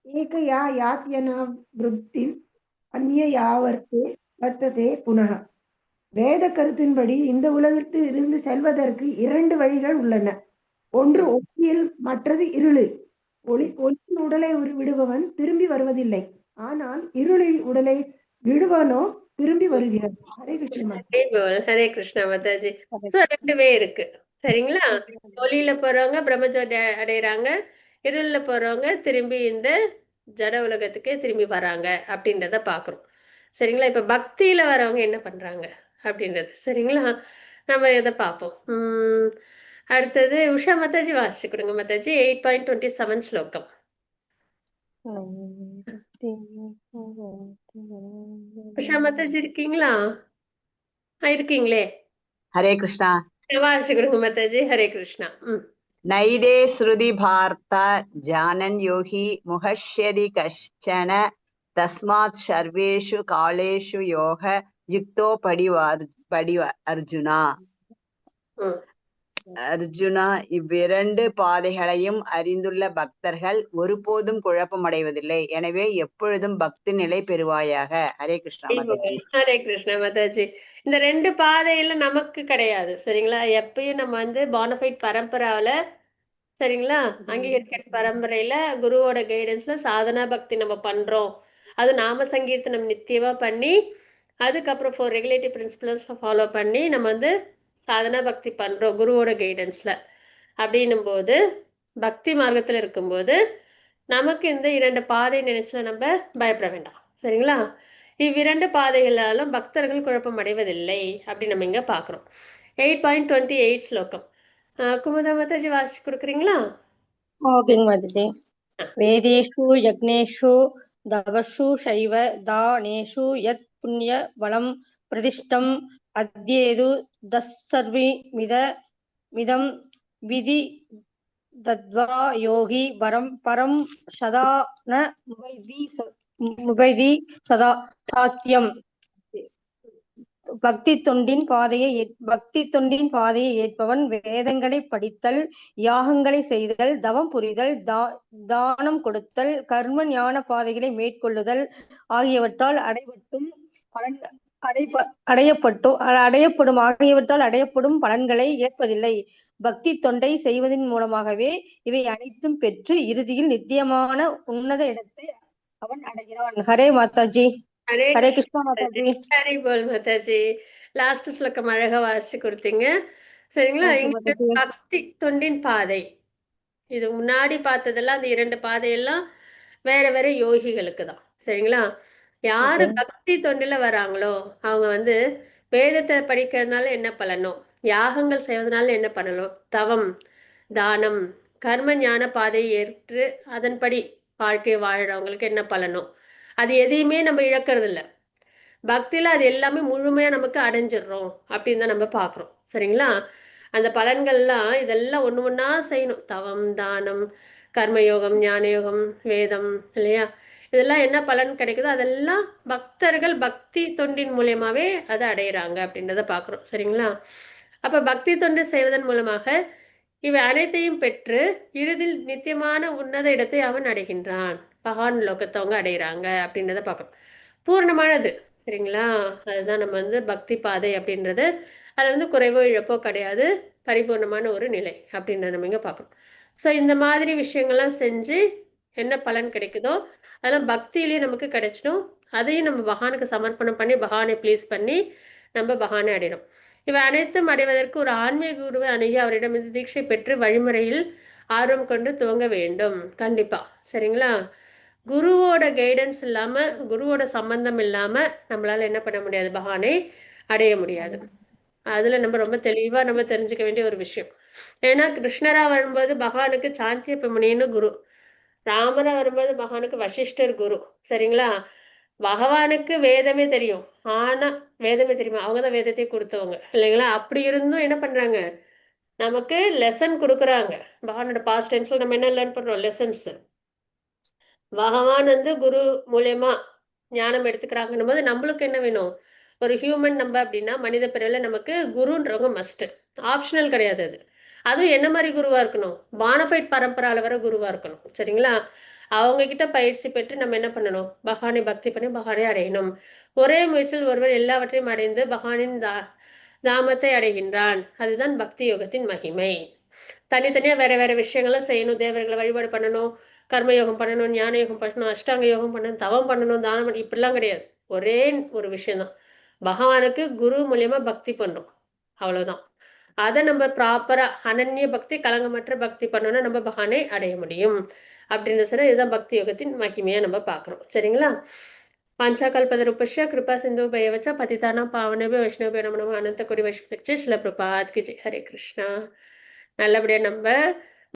ஏகயா யாத்யனா விருத்தி அந்நியாவர்த்தே வர்த்ததே புனः. வேத கருத்தின்படி இந்த உலகத்தில் இருந்து செல்வதற்கு 2 வழிகள் உள்ளன. ஒன்று ஒளியில், மற்றது இருளில். ஒளியின் உடலை விடுபவன் திரும்பி வருவதில்லை, ஆனால் இருளில் உடலை விடுவனோ திரும்பி வருகிறது. ஹரே கிருஷ்ண மாதாஜி. ஹரே கிருஷ்ணா மாதாஜி. So, 2 வே இருக்கு. சரிங்களா? ஒளியில போறவங்க பிரம்மஜோதி அடையறாங்க, இருள்ல போறவங்க திரும்பி இந்த ஜட உலகத்துக்கே திரும்பி வராங்க அப்படின்றத பாக்குறோம். சரிங்களா? இப்ப பக்தியில வரவங்க என்ன பண்றாங்க அப்படின்றது. சரிங்களா? நம்ம இதை பார்ப்போம். அடுத்தது உஷா மாதாஜி வாசிச்சு கொடுங்க மாதாஜி. 8.27 ஸ்லோகம். உஷா மாதாஜி இருக்கீங்களா? இருக்கீங்களே. ஹரே கிருஷ்ணா. வாசிச்சு கொடுங்க மாதாஜி. ஹரே கிருஷ்ணா. நைதே ஸ்ருதி பார்த்த ஜானன் யோகி முகஷ்யதி கஷ்சன தஸ்மாத் சர்வேஷு காலேஷு யோக யுக்தோ படிவ அர்ஜுனா. அர்ஜுனா, இவ்விரண்டு பாதைகளையும் அறிந்துள்ள பக்தர்கள் ஒருபோதும் குழப்பமடைவதில்லை. எனவே எப்பொழுதும் பக்தி நிலை பெறுவாயாக. ஹரே கிருஷ்ணா மாதாஜி. ஹரே கிருஷ்ணா மாதாஜி. இந்த 2 பாதையில நமக்கு கிடையாது. சரிங்களா? எப்பயும் நம்ம வந்து பானஃபைட் பரம்பராவில, சரிங்களா, அங்கீகரிக்க பரம்பரையில குருவோட கைடன்ஸ்ல சாதனா பக்தி நம்ம பண்றோம். அது நாம சங்கீர்த்தனம் நித்தியமா பண்ணி அதுக்கப்புறம் 4 ரெகுலேட்டிவ் பிரின்சிபல்ஸ் ஃபாலோ பண்ணி நம்ம வந்து சாதனா பக்தி பண்றோம் குருவோட கைடன்ஸ்ல. அப்படின்னும் போது பக்தி மார்க்கத்துல இருக்கும்போது நமக்கு இந்த 2 பாதை நினைச்சுனா நம்ம பயப்பட வேண்டாம். சரிங்களா? இவ்விரண்டு பாதைகளாலும் பக்தர்கள் குழப்பம் அடைவதில்லை அப்படி நம்ம இங்க பாக்குறோம். 8.28 ஸ்லோகம். குமுதா மாதாஜி வாசிச்சு கொடுக்குறீங்களா? ஓகேங்க மாதாஜி. வேதேஷு யக்னேஷு தவஷு சைவ தானேஷு யத் புண்ணிய பலம் பிரதிஷ்டம் அத்யேது தஸ்ஸர்வி மிதம் விதி தத்வா யோகி பரம் சதா ந முபைதி சதா சாத்தியம். பக்தி தொண்டின் பாதையை ஏற்பவன் வேதங்களை படித்தல், யாகங்களை செய்தல், தவம் புரிதல், தானம் கொடுத்தல், கர்ம ஞான பாதைகளை மேற்கொள்ளுதல் ஆகியவற்றால் அடையப்படும் பலன்களை ஏற்பதில்லை. பக்தி தொண்டை செய்வதன் மூலமாகவே இவை அனைத்தும் பெற்று இறுதியில் நித்தியமான உன்னத இடத்தை அவன் அடைகிறான். ஹரே மாதாஜி. ஹரே கிருஷ்ணா மாதாஜி. ஹரி போல் மாதாஜி. லாஸ்ட் ஸ்லோகம் அழகா வாசிச்சு கொடுத்தீங்க. சரிங்களா? பக்தி தொண்டின் பாதை, இது முன்னாடி பார்த்ததெல்லாம் அந்த 2 பாதையெல்லாம் வேற வேற யோகிகளுக்கு தான். சரிங்களா? யாரு பக்தி தொண்டில வராங்களோ அவங்க வந்து வேதத்தை படிக்கிறதுனால என்ன பலனோ, யாகங்கள் செய்வதனால என்ன பண்ணணும், தவம், தானம், கர்ம ஞான பாதையை ஏற்று அதன்படி வாழ்க்கை வாழறவங்களுக்கு என்ன பலனோ அது எதையுமே நம்ம இழக்கிறது இல்லை. பக்தியில அது எல்லாமே முழுமையா நமக்கு அடைஞ்சிடுறோம் அப்படின்னு தான் நம்ம பாக்குறோம். சரிங்களா? அந்த பலன்கள்லாம் இதெல்லாம் ஒண்ணு ஒண்ணா செய்யணும். தவம், தானம், கர்மயோகம், ஞானயோகம், வேதம், இல்லையா, இதெல்லாம் என்ன பலன் கிடைக்குதோ அதெல்லாம் பக்தர்கள் பக்தி தொண்டின் மூலியமாவே அதை அடையிறாங்க அப்படின்றத பாக்குறோம். சரிங்களா? அப்ப பக்தி தொண்டு செய்வதன் மூலமாக இவை அனைத்தையும் பெற்று இறுதியில் நித்தியமான உன்னத இடத்தை அவன் அடைகின்றான். பகவான் லோகத்தை அவங்க அடையிறாங்க அப்படின்றத பார்க்கணும். பூர்ணமானது. சரிங்களா? அதுதான் நம்ம வந்து பக்தி பாதை அப்படின்றது. அது வந்து குறைவோ இழப்போ கிடையாது, பரிபூர்ணமான ஒரு நிலை அப்படின்றத நம்ம இங்க பார்க்கணும். ஸோ இந்த மாதிரி விஷயங்கள்லாம் செஞ்சு என்ன பலன் கிடைக்குதோ அதெல்லாம் பக்தியிலேயே நமக்கு கிடைச்சிடும். அதையும் நம்ம பகவானுக்கு சமர்ப்பணம் பண்ணி பகவானை ப்ளீஸ் பண்ணி நம்ம பகவானை அடையணும். இவை அனைத்தும் அடைவதற்கு ஒரு ஆன்மீக குருவை அணுகி அவரிடம் தீட்சை பெற்று வழிமுறையில் ஆர்வம் கொண்டு துவங்க வேண்டும். கண்டிப்பா. சரிங்களா? குருவோட கைடன்ஸ் இல்லாம, குருவோட சம்பந்தம் இல்லாம நம்மளால என்ன பண்ண முடியாது, பகவானை அடைய முடியாது. அதுல நம்ம ரொம்ப தெளிவா நம்ம தெரிஞ்சுக்க வேண்டிய ஒரு விஷயம். ஏன்னா கிருஷ்ணரா வரும்போது பகவானுக்கு சாந்தியப்பமுனின்னு குரு, ராமரா வரும்போது பகவானுக்கு வசிஷ்டர் குரு. சரிங்களா? பகவானுக்கு வேதமே தெரியும், ஆனா வேதமே தெரியுமா, அவங்கதான் வேதத்தை கொடுத்தவங்க இல்லைங்களா? அப்படி இருந்தும் என்ன பண்றாங்க, நமக்கு லெசன் கொடுக்குறாங்க. பகவானோட பாஸ்ட் டென்ஸ்ல நம்ம என்ன லேர்ன் பண்றோம், லெசன்ஸ். பகவான் வந்து குரு மூலியமா ஞானம் எடுத்துக்கிறாங்கன்னும் போது நம்மளுக்கு என்ன வேணும், ஒரு ஹியூமன் நம்ம அப்படின்னா மனித பிறவில நமக்கு குருன்றவங்க மஸ்ட், ஆப்ஷனல் கிடையாது அது. அதுவும் என்ன மாதிரி குருவா இருக்கணும்? பானஃபைட் பரம்பரால வர குருவா இருக்கணும். சரிங்களா? அவங்க கிட்ட பயிற்சி பெற்று நம்ம என்ன பண்ணணும்? பகவானை பக்தி பண்ணி பகவானை அடையணும். ஒரே முயற்சியில் ஒருவர் எல்லாவற்றையும் அடைந்து பகவானின் தாமத்தை அடைகின்றான். அதுதான் பக்தி யோகத்தின் மகிமை. தனித்தனியா வேற வேற விஷயங்கள்லாம் செய்யணும். தேவர்களை வழிபாடு பண்ணணும், கர்மயோகம் பண்ணணும், ஞான யோகம் பண்ணணும், அஷ்டாங்க யோகம் பண்ணணும், தவம் பண்ணணும், தானம் பண்ணணும், இப்படிலாம் கிடையாது. ஒரே ஒரு விஷயம்தான். பகவானுக்கு குரு மூலியமா பக்தி பண்ணணும், அவ்வளவுதான். அதை நம்ம ப்ராப்பரா அனன்ய பக்தி, கலங்கமற்ற பக்தி பண்ணோம்னா நம்ம பகவானை அடைய முடியும் அப்படின்னு சொன்னா இதுதான் பக்தி யோகத்தின் மகிமையா நம்ம பாக்குறோம். சரிங்களா? पांचाकल्पतरुपश्य कृपा सिंधु भयवच पतितानां पावनेभ्यो वैष्णवेभ्यो नमो नमः अनंत कोटि वैष्णव சில பிரபாத் கி ஜெய். ஹரே கிருஷ்ணா. நல்லபடியா நம்ம